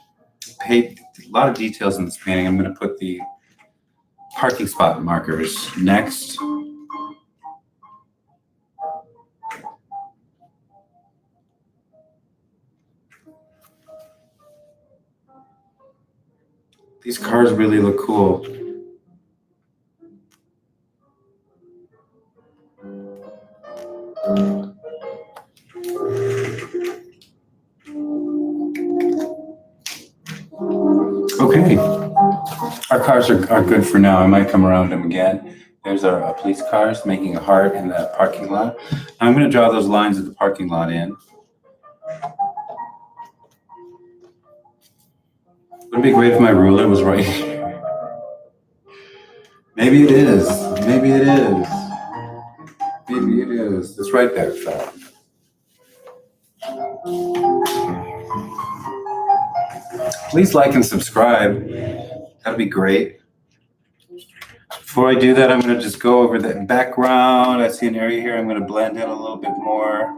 a lot of details in this painting. I'm going to put the parking spot markers next. These cars really look cool. Okay, our cars are good for now. I might come around them again. There's our police cars making a heart in the parking lot. I'm going to draw those lines of the parking lot in. Wouldn't it be great if my ruler was right here? Maybe it is. Maybe it is. Maybe it is. It's right there, so. Please like and subscribe. That'd be great. Before I do that, I'm going to just go over the background. I see an area here. I'm going to blend in a little bit more.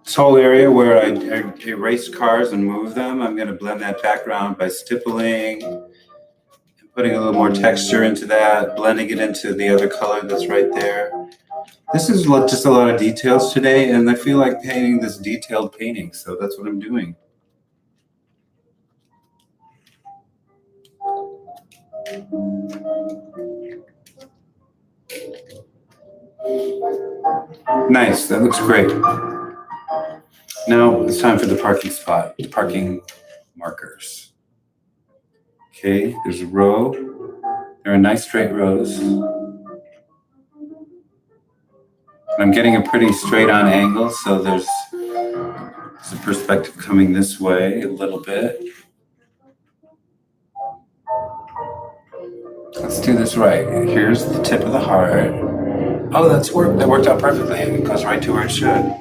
This whole area where I erase cars and move them, I'm going to blend that background by stippling and putting a little more texture into that, blending it into the other color that's right there. This is just a lot of details today, and I feel like painting this detailed painting, so that's what I'm doing. Nice, that looks great. Now it's time for the parking spot, the parking markers. Okay, there's a row. There are nice straight rows. I'm getting a pretty straight on angle, so there's a perspective coming this way a little bit. Let's do this right. Here's the tip of the heart. Oh, that worked out perfectly. It goes right to where it should.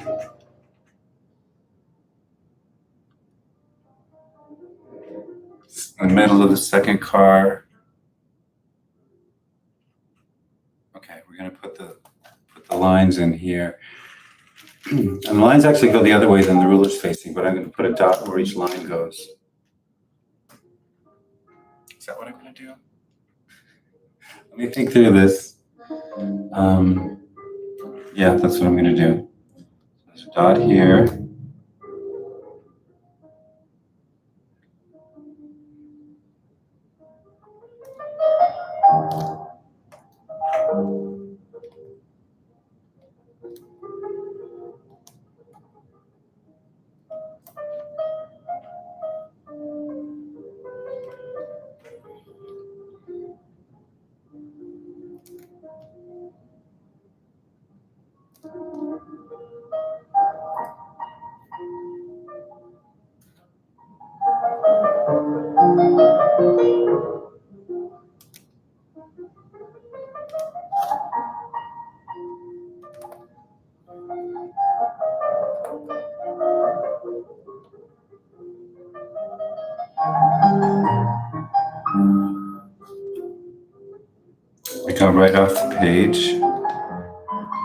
In the middle of the second car. Okay, we're gonna put the lines in here. And the lines actually go the other way than the ruler's facing, but I'm gonna put a dot where each line goes. Is that what I'm gonna do? Let me think through this. Yeah, that's what I'm gonna do. There's a dot here. I got right off the page.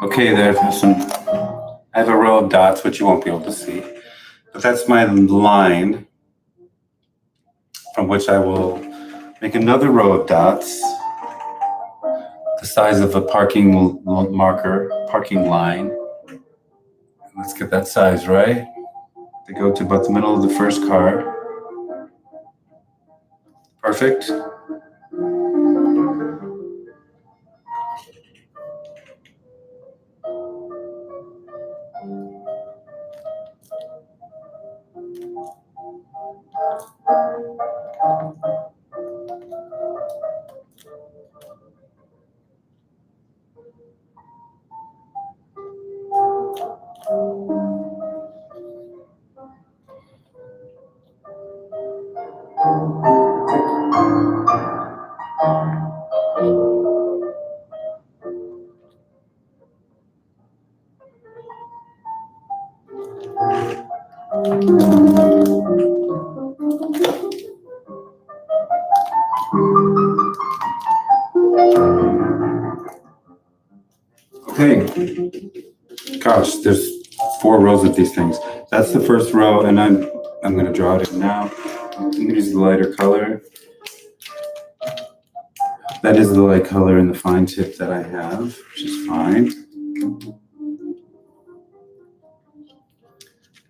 Okay, there's some, I have a row of dots, which you won't be able to see. But that's my line from which I will make another row of dots, the size of a parking marker, parking line. Let's get that size right. They go to about the middle of the first car. Perfect. Okay. Gosh, there's 4 rows of these things. That's the first row, and I'm going to draw it in now. I'm going to use the lighter color. That is the light color in the fine tip that I have, which is fine.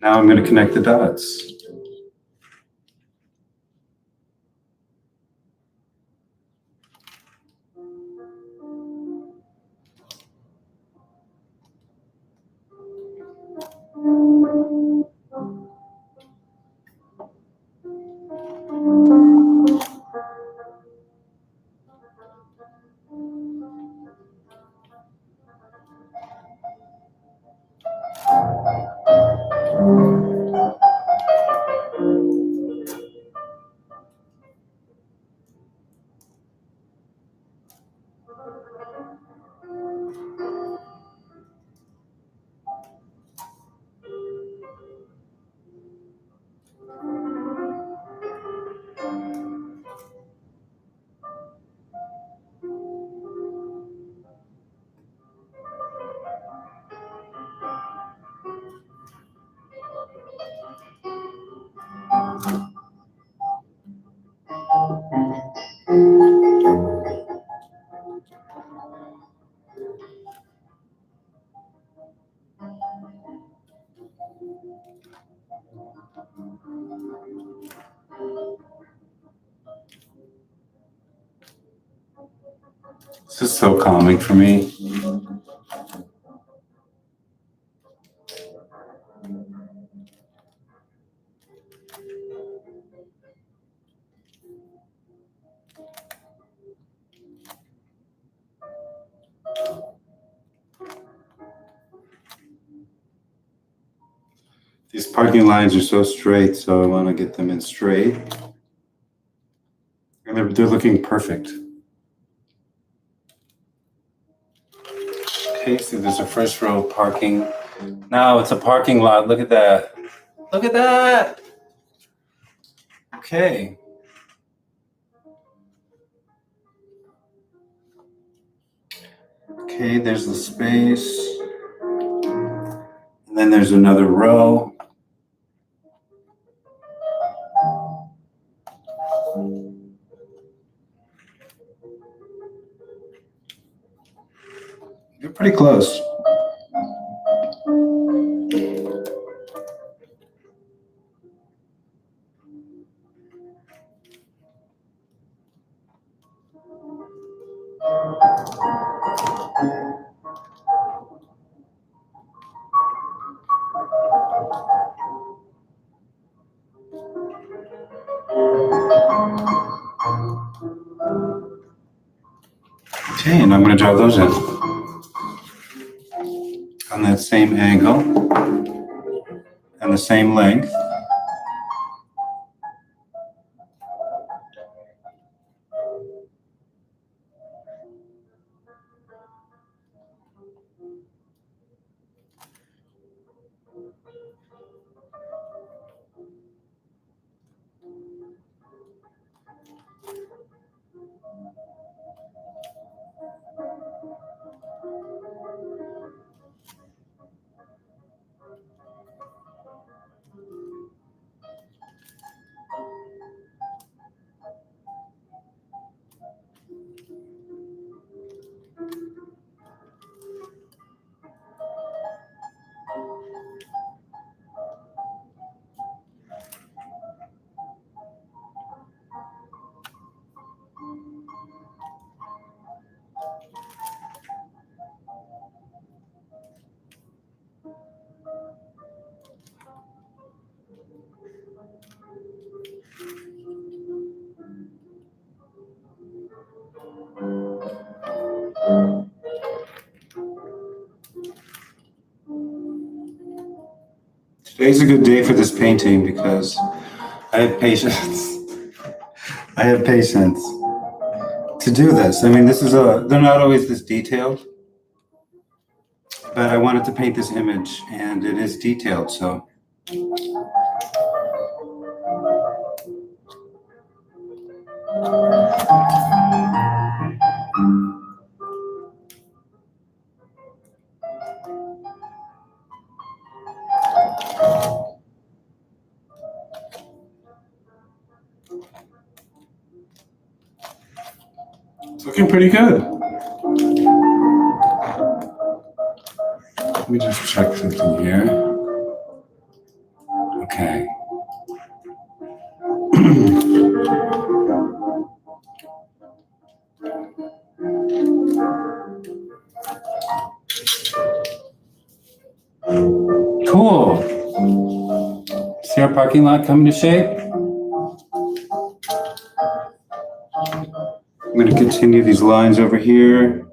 Now I'm going to connect the dots. This is so calming for me. These parking lines are so straight, so I want to get them in straight. And they're looking perfect. Okay, so there's a first row of parking. Now it's a parking lot. Look at that. Look at that. Okay. Okay, there's the space. And then there's another row. You're pretty close. Okay, and I'm going to draw those in on that same angle and the same length. Today's a good day for this painting because I have patience. I have patience to do this. I mean, they're not always this detailed, but I wanted to paint this image and it is detailed, so. It's looking pretty good. Let me just check something here. Okay. Cool. See our parking lot coming to shape? I'm going to continue these lines over here.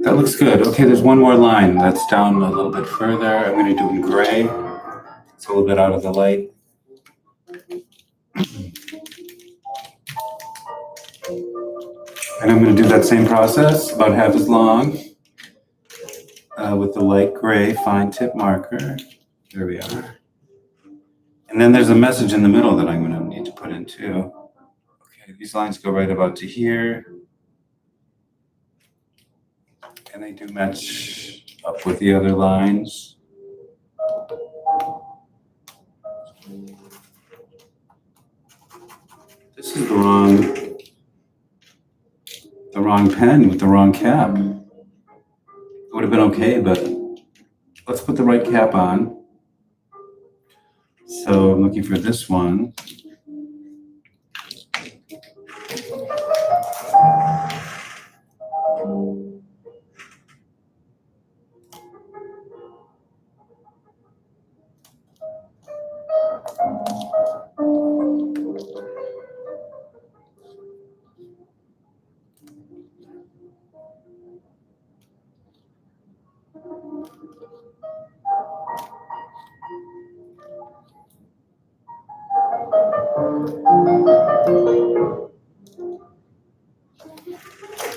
That looks good. Okay, there's one more line that's down a little bit further. I'm going to do it in gray. It's a little bit out of the light. And I'm going to do that same process, about half as long, with the light gray fine tip marker. There we are. And then there's a message in the middle that I'm going to need to put in too. Okay, these lines go right about to here. And they do match up with the other lines. This is the wrong pen with the wrong cap. It would have been okay, but let's put the right cap on. So I'm looking for this one.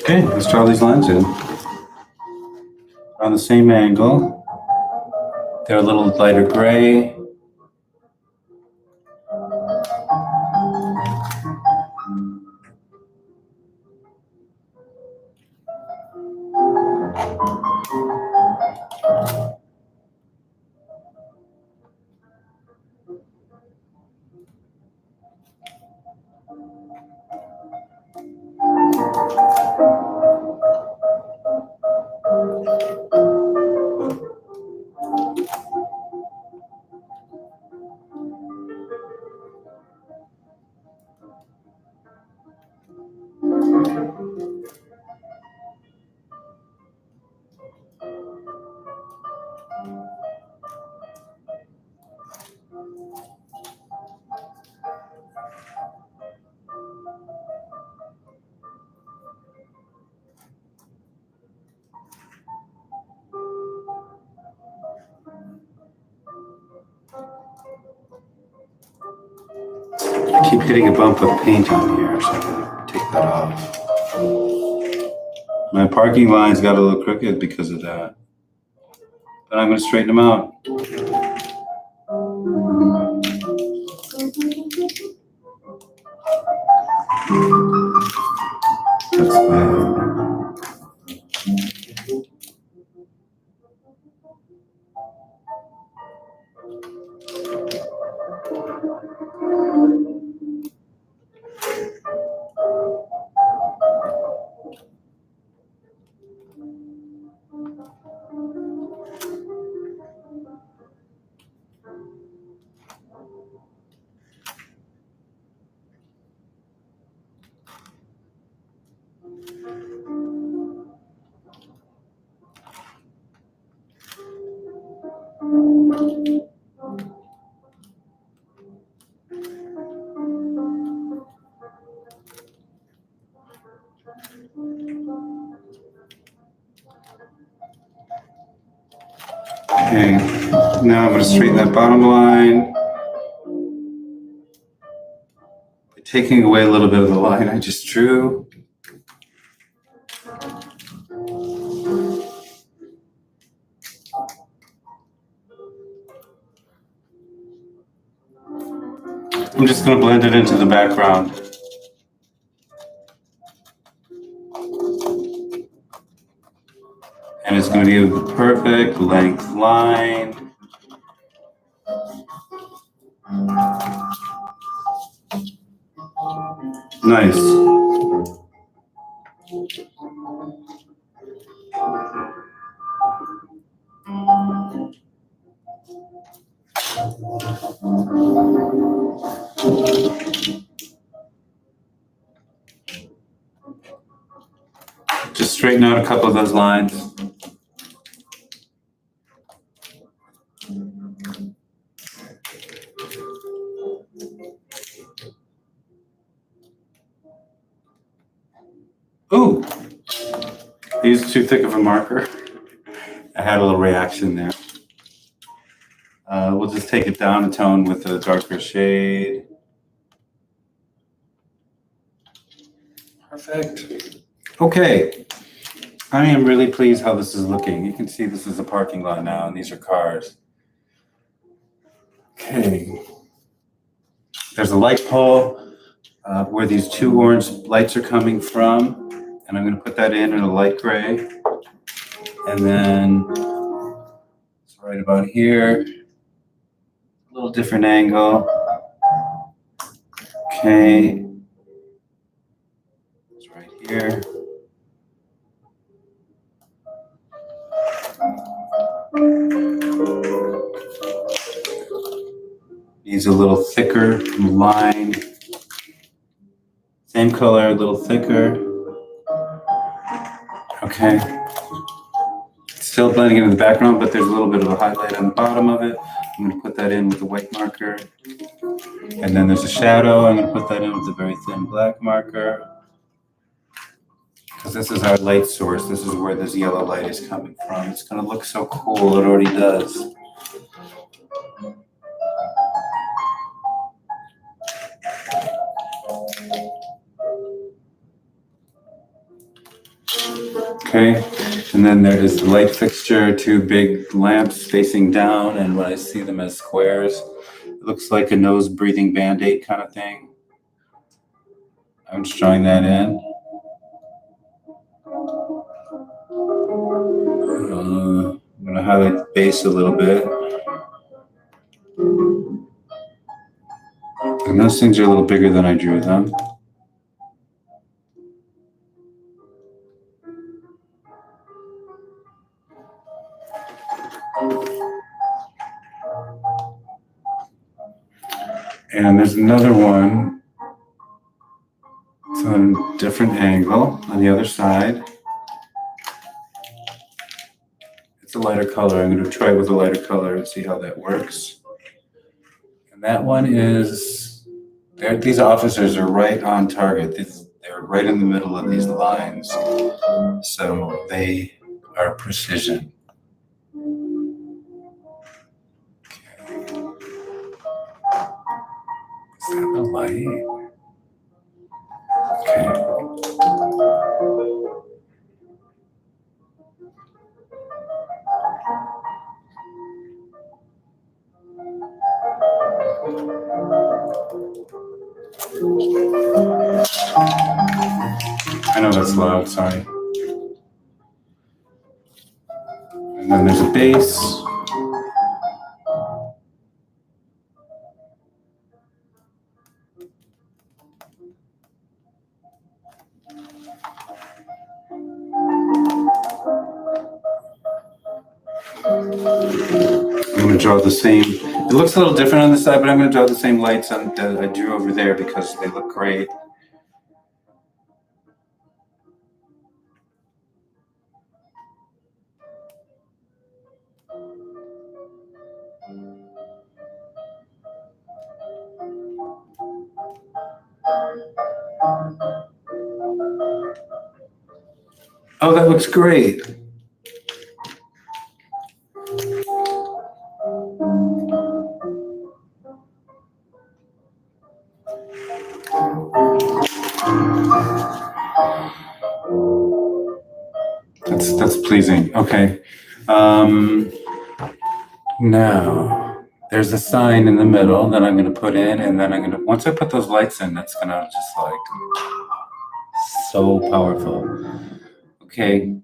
Okay, let's draw these lines in. On the same angle. They're a little lighter gray. I keep hitting a bump of paint on here, so I'm gonna take that off. My parking lines got a little crooked because of that, but I'm gonna straighten them out. That's bad. Okay, now I'm going to straighten that bottom line. Taking away a little bit of the line I just drew. I'm just going to blend it into the background. And it's going to give the perfect length line. Nice. Just straighten out a couple of those lines. Ooh, I used too thick of a marker. I had a little reaction there. We'll just take it down a tone with a darker shade. Perfect. Okay, I am really pleased how this is looking. You can see this is a parking lot now, and these are cars. Okay, there's a light pole where these two orange lights are coming from, and I'm going to put that in a light gray. And then it's right about here, a little different angle. Okay, it's right here. Needs a little thicker line. Same color, a little thicker. Okay. Still blending into the background, but there's a little bit of a highlight on the bottom of it. I'm going to put that in with the white marker. And then there's a shadow. I'm going to put that in with a very thin black marker. Because this is our light source. This is where this yellow light is coming from. It's going to look so cool. It already does. Okay, and then there is the light fixture, two big lamps facing down, and when I see them as squares, it looks like a nose breathing Band-Aid kind of thing. I'm just drawing that in. I'm going to highlight the base a little bit. And those things are a little bigger than I drew them. And there's another one. It's on a different angle on the other side. It's a lighter color. I'm going to try it with a lighter color and see how that works. And that one is, these officers are right on target. They're right in the middle of these lines. So they are precision. that the light? Okay. I know that's loud, sorry. And then there's a bass. I'm going to draw the same. It looks a little different on this side, but I'm going to draw the same lights that I drew over there because they look great. Oh, that looks great. That's pleasing. Okay. Now there's a sign in the middle that I'm going to put in, and then once I put those lights in, that's going to just like so powerful. Okay.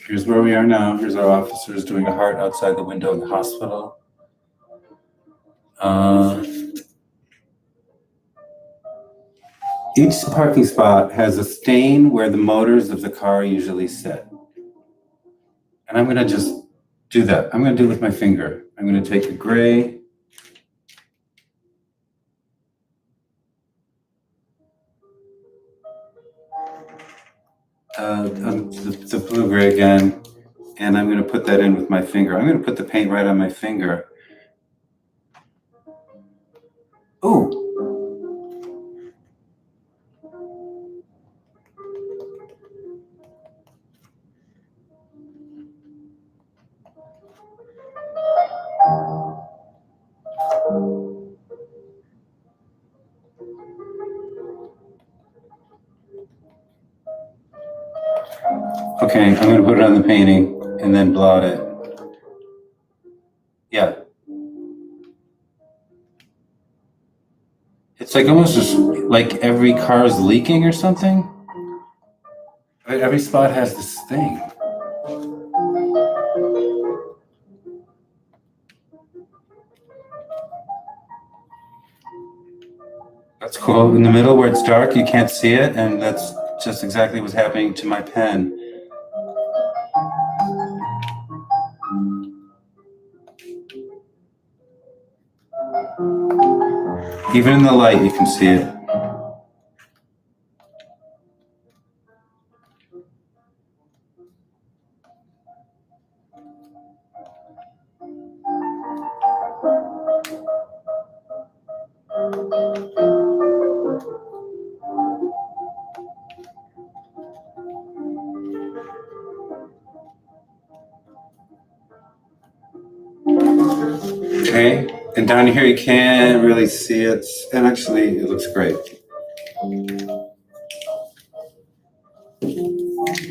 Here's where we are now. Here's our officers doing a heart outside the window of the hospital. Each parking spot has a stain where the motors of the car usually sit. And I'm going to just do that. I'm going to do it with my finger. I'm going to take a gray. The blue-gray again. And I'm going to put that in with my finger. I'm going to put the paint right on my finger. Ooh. Okay, I'm going to put it on the painting and then blot it. Yeah. It's like almost just like every car is leaking or something. Every spot has this thing. That's cool. In the middle where it's dark, you can't see it, and that's just exactly what's happening to my pen. Even in the light, you can see it. Okay, and down here you can't really see it, and actually it looks great.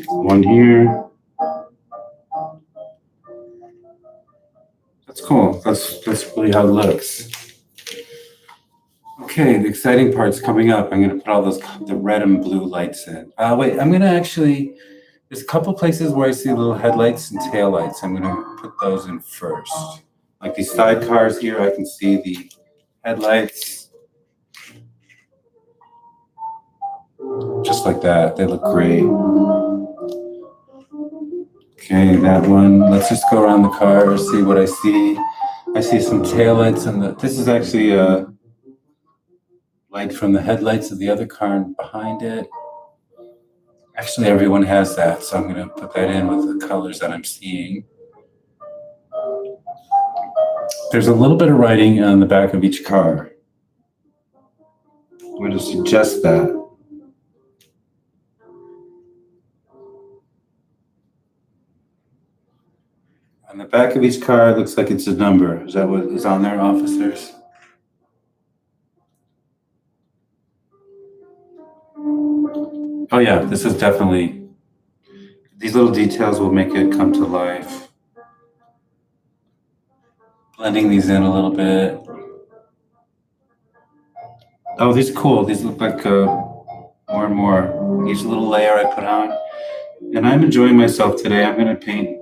One here. That's cool. That's really how it looks. Okay, the exciting part's coming up. I'm gonna put all the red and blue lights in. Wait, I'm gonna actually, there's a couple places where I see little headlights and taillights. I'm gonna put those in first. Like these side cars here, I can see the headlights. Just like that, they look great. Okay, that one. Let's just go around the car, see what I see. I see some taillights and this is actually a light from the headlights of the other car behind it. Actually, everyone has that, so I'm gonna put that in with the colors that I'm seeing. There's a little bit of writing on the back of each car. I'm going to suggest that. On the back of each car, it looks like it's a number. Is that what is on there, officers? Oh yeah, this is definitely, these little details will make it come to life. Blending these in a little bit. Oh, these are cool. These look like more and more. Each little layer I put on. And I'm enjoying myself today. I'm going to paint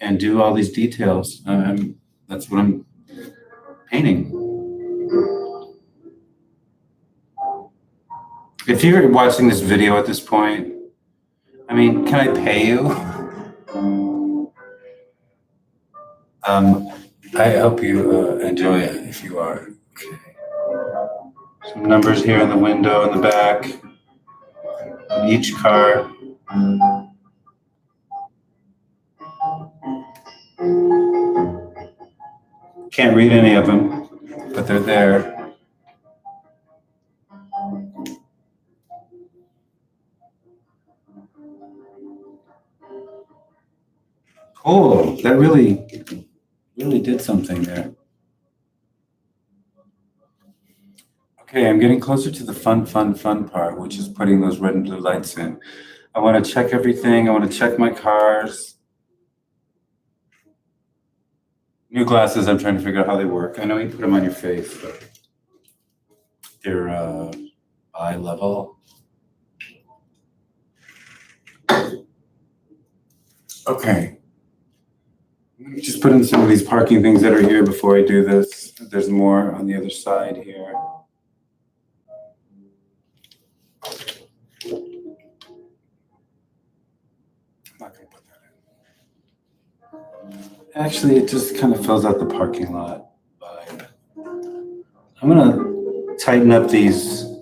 and do all these details. That's what I'm painting. If you're watching this video at this point, I mean, can I pay you? I hope you enjoy it if you are. Okay. Some numbers here in the window in the back of each car. Can't read any of them, but they're there. Cool. That really did something there. Okay, I'm getting closer to the fun part, which is putting those red and blue lights in. I want to check everything. I want to check my cars. New glasses, I'm trying to figure out how they work. I know you put them on your face, but they're eye level. Okay. Let me just put in some of these parking things that are here before I do this. There's more on the other side here. I'm not going to put that in. Actually, it just kind of fills out the parking lot vibe. I'm going to tighten up the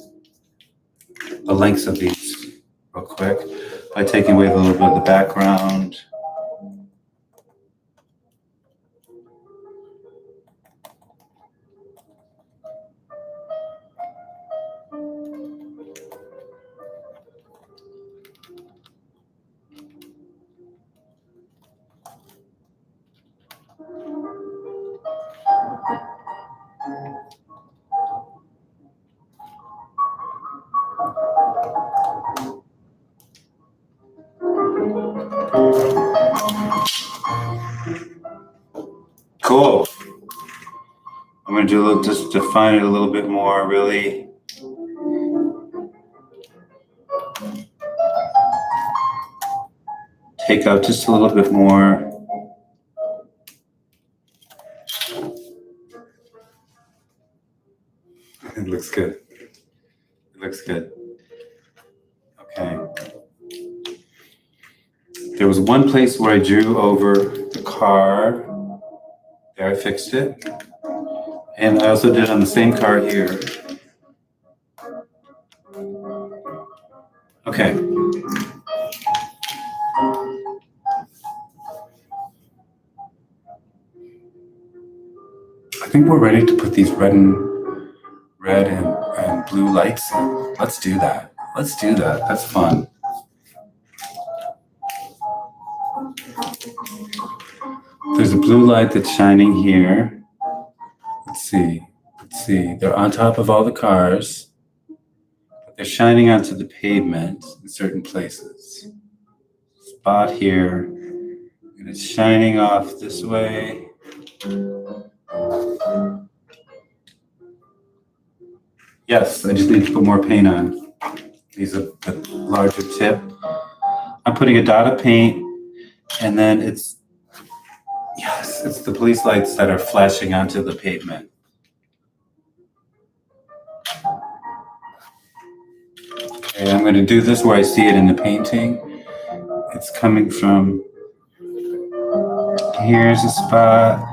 lengths of these real quick by taking away a little bit of the background. Cool. I'm going to do a little, just define it a little bit more, really. Take out just a little bit more. It looks good. It looks good. Okay. There was one place where I drew over the car. There, I fixed it. And I also did it on the same car here. Okay. I think we're ready to put these red and blue lights in. Let's do that. Let's do that. That's fun. There's a blue light that's shining here. Let's see. Let's see. They're on top of all the cars. But they're shining onto the pavement in certain places. Spot here. And it's shining off this way. Yes, I just need to put more paint on. These are the larger tip. I'm putting a dot of paint, and then it's the police lights that are flashing onto the pavement. Okay, I'm going to do this where I see it in the painting. It's coming from, here's a spot.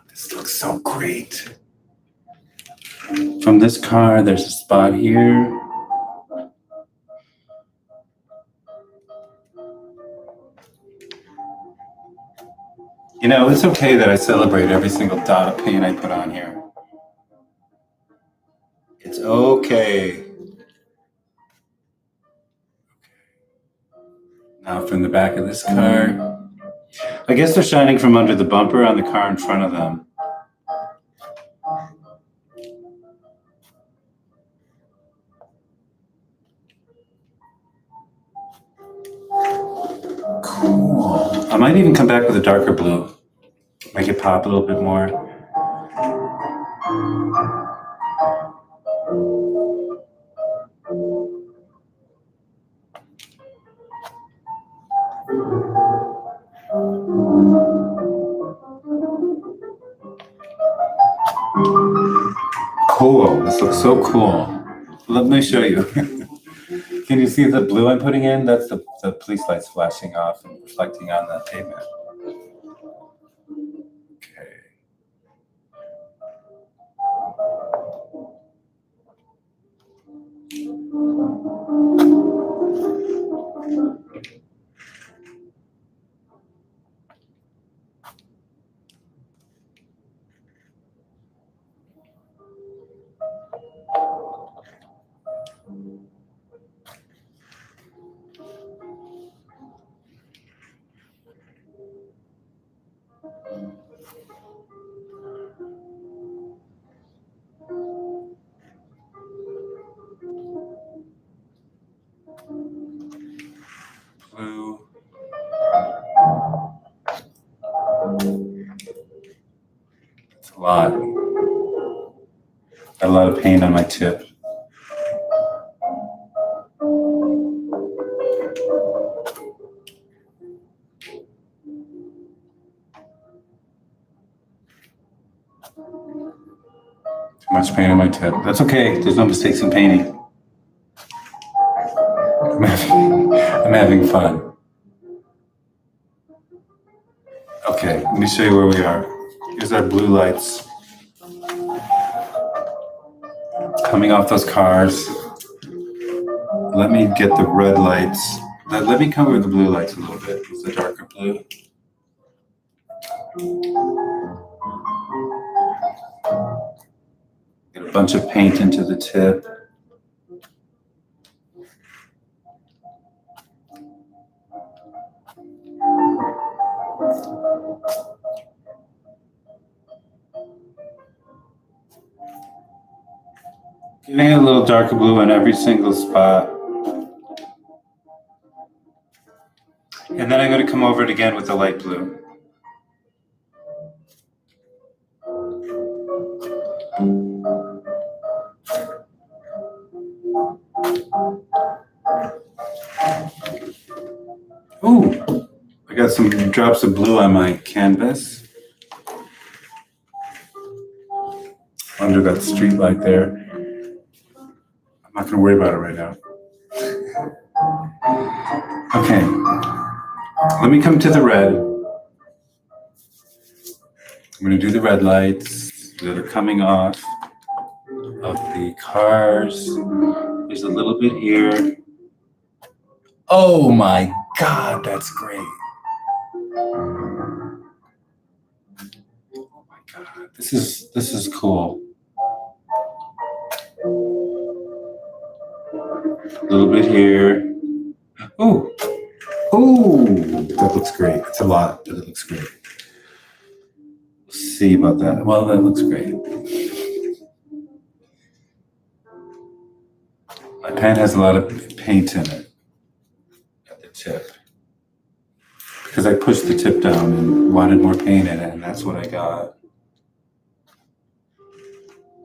This looks so great. From this car, there's a spot here. You know, it's okay that I celebrate every single dot of paint I put on here. It's okay. Now Now from the back of this car. I guess they're shining from under the bumper on the car in front of them. Cool. I might even come back with a darker blue. Make it pop a little bit more. Cool. This looks so cool. Let me show you. Can you see the blue I'm putting in? That's the police lights flashing off and reflecting on the pavement. Okay. Blue. It's a lot. Got a lot of paint on my tip. Too much paint on my tip. That's okay. There's no mistakes in painting. I'm having fun. Okay, let me show you where we are. Here's our blue lights coming off those cars. Let me get the red lights. Let me cover the blue lights a little bit with the darker blue. Get a bunch of paint into the tip. Getting a little darker blue in every single spot. And then I'm going to come over it again with the light blue. Ooh, I got some drops of blue on my canvas. Under that street light there. I'm not going to worry about it right now. Okay, let me come to the red. I'm going to do the red lights that are coming off of the cars. There's a little bit here. Oh my God, that's great. Oh my God, this is cool. A little bit here. Ooh, ooh, that looks great. It's a lot, but it looks great. We'll see about that. Well, that looks great. My pen has a lot of paint in it at the tip because I pushed the tip down and wanted more paint in it, and that's what I got.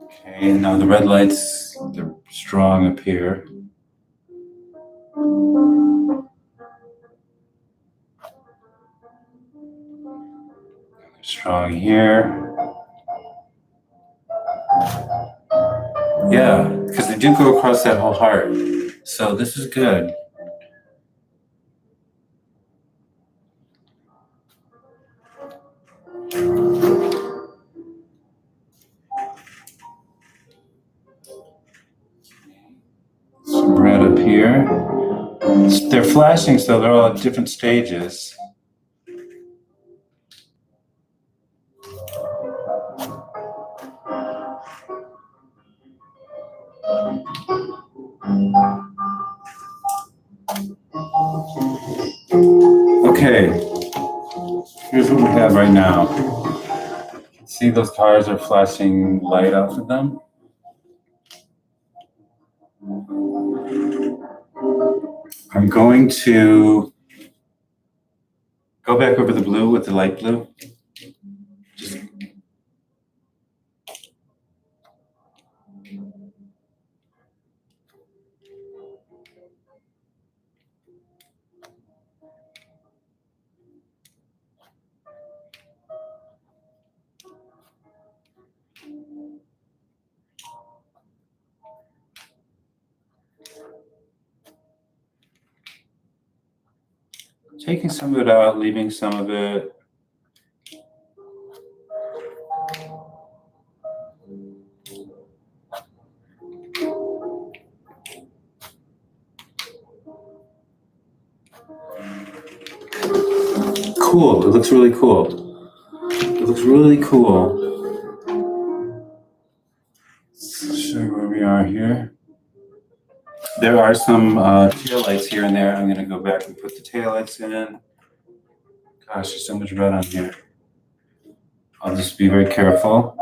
Okay, now the red lights, they're strong up here. They're strong here. Yeah, because they do go across that whole heart. So this is good. Some red up here. They're flashing, so they're all at different stages. right now. See, those cars are flashing light off of them. I'm going to go back over the blue with the light blue. Taking some of it out, leaving some of it. Cool, it looks really cool. It looks really cool. Let's show you where we are here. There are some taillights here and there. I'm gonna go back and put the taillights in. Gosh, there's so much red on here. I'll just be very careful.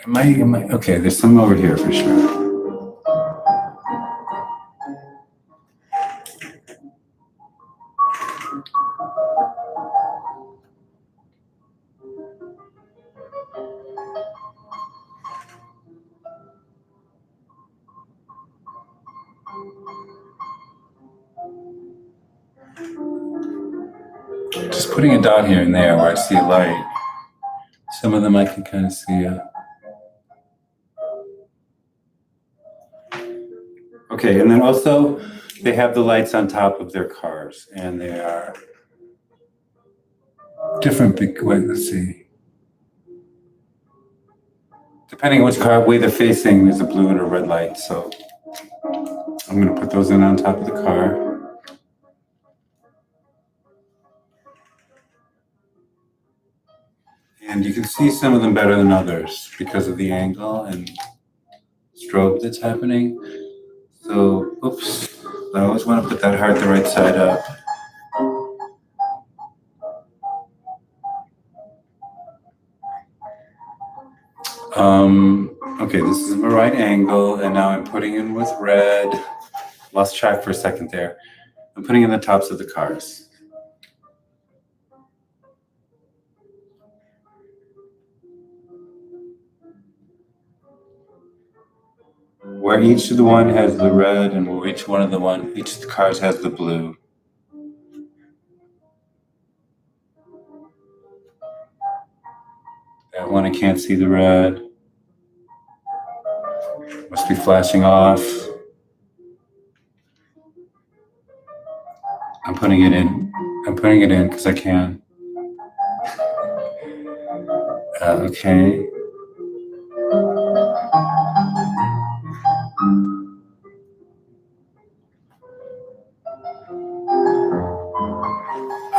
Am I, okay, there's some over here for sure. Just putting a dot here and there where I see a light. Some of them I can kind of see. Okay, and then also they have the lights on top of their cars, and they are different. Wait, let's see. Depending on which car way they're facing, there's a blue and a red light. So I'm going to put those in on top of the car. And you can see some of them better than others because of the angle and strobe that's happening. So, oops, I always want to put that heart the right side up. Okay, this is my right angle, and now I'm putting in with red. Lost track for a second there. I'm putting in the tops of the cars. Where each of the one has the red, and where each of the cars has the blue. That one I can't see the red. Must be flashing off. I'm putting it in. I'm putting it in because I can. Okay.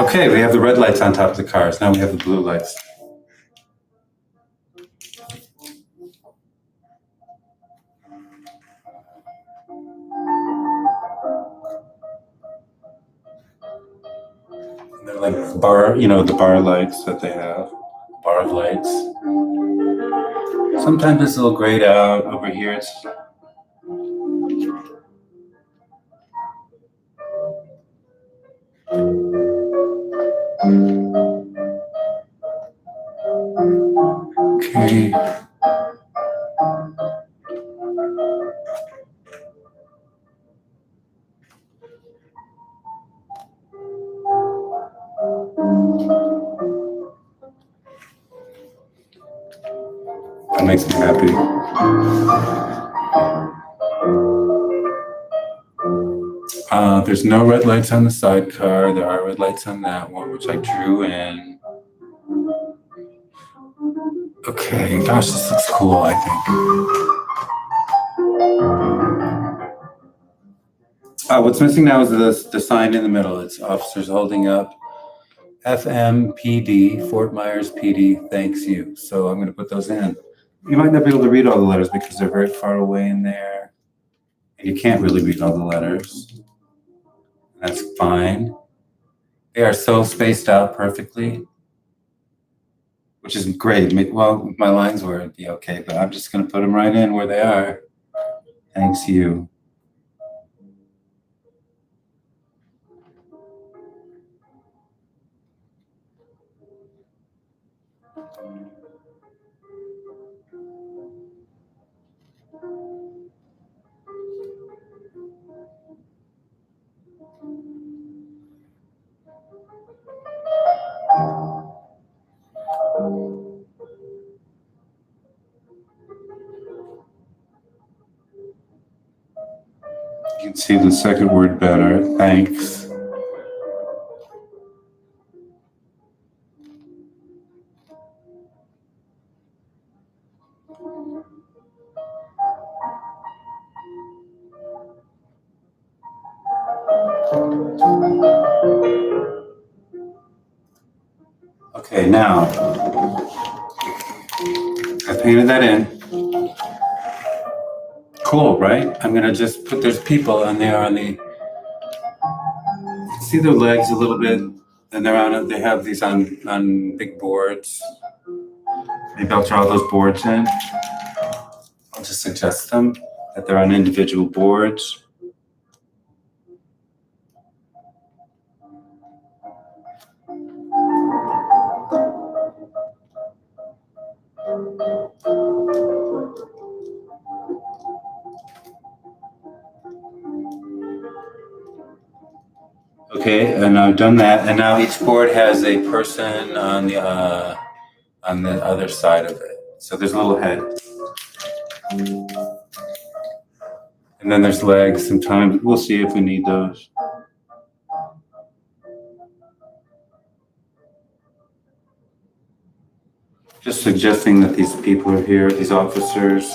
Okay, we have the red lights on top of the cars. Now we have the blue lights. They're like bar, the bar lights that they have. Bar of lights. Sometimes it's a little grayed out. Over here it's okay. That makes me happy. There's no red lights on the sidecar. There are red lights on that one, which I drew in. Okay, gosh, this looks cool, I think. What's missing now is the sign in the middle. It's officers holding up FMPD, Fort Myers PD, thanks you. So I'm going to put those in. You might not be able to read all the letters because they're very far away in there. And you can't really read all the letters. That's fine. They are so spaced out perfectly, which is great. Well, if my lines were, it'd be okay, but I'm just going to put them right in where they are. Thanks, you. You can see the second word better. Thanks. Okay, now I painted that in. Cool, right? I'm gonna just put, there's people and they are on the, see their legs a little bit, and they're on it. They have these on big boards. Maybe I'll draw those boards in. I'll just suggest them that they're on individual boards. Okay, and I've done that, and now each board has a person on the other side of it. So there's a little head. And then there's legs. Sometimes we'll see if we need those. Just suggesting that these people are here, these officers.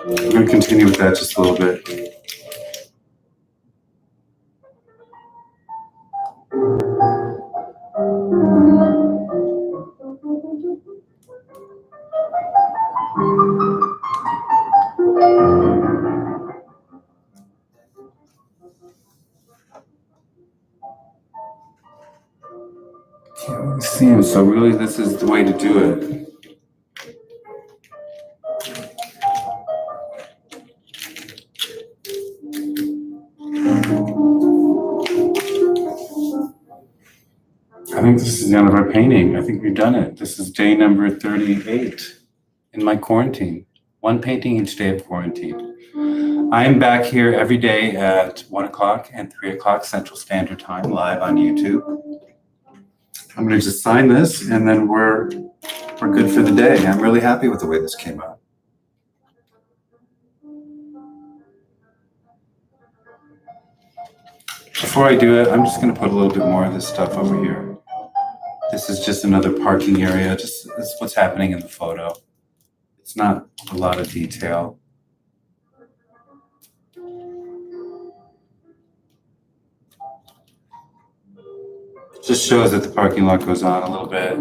I'm going to continue with that just a little bit. Can't really see him, so really this is the way to do it. I think this is the end of our painting. I think we've done it. This is day number 38 in my quarantine. One painting each day of quarantine. I am back here every day at 1 o'clock and 3 o'clock Central Standard Time, live on YouTube. I'm going to just sign this, and then we're good for the day. I'm really happy with the way this came out. Before I do it, I'm just going to put a little bit more of this stuff over here. This is just another parking area. Just that's what's happening in the photo. It's not a lot of detail. It just shows that the parking lot goes on a little bit.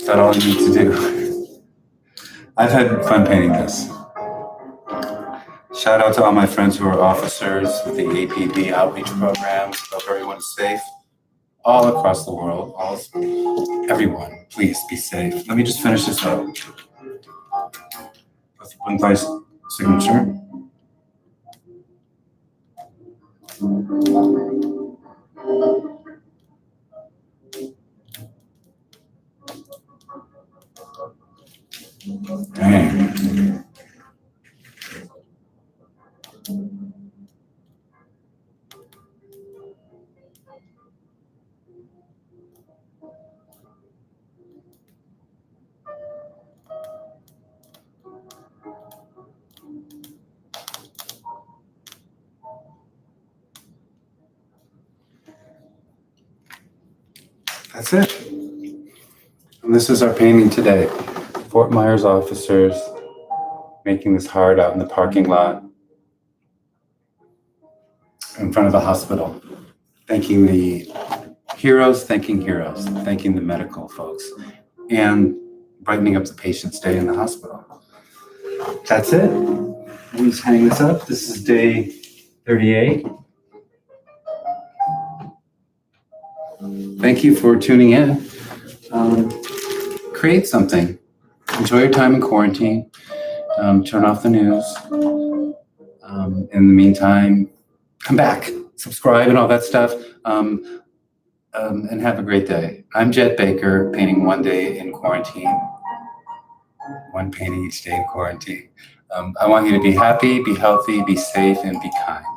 Is that all I need to do? I've had fun painting this. Shout out to all my friends who are officers with the APB outreach programs. Hope everyone is safe all across the world. Everyone, please be safe. Let me just finish this up with one vice signature. Dang. That's it. And this is our painting today. Fort Myers officers making this hard out in the parking lot. front of the hospital, thanking the heroes, thanking the medical folks, and brightening up the patient's day in the hospital. That's it. Let me just hang this up. This is day 38. Thank you for tuning in. Create something. Enjoy your time in quarantine. Turn off the news. In the meantime, come back, subscribe, and all that stuff. And have a great day. I'm Jet Baker, painting one day in quarantine. One painting each day in quarantine. I want you to be happy, be healthy, be safe, and be kind.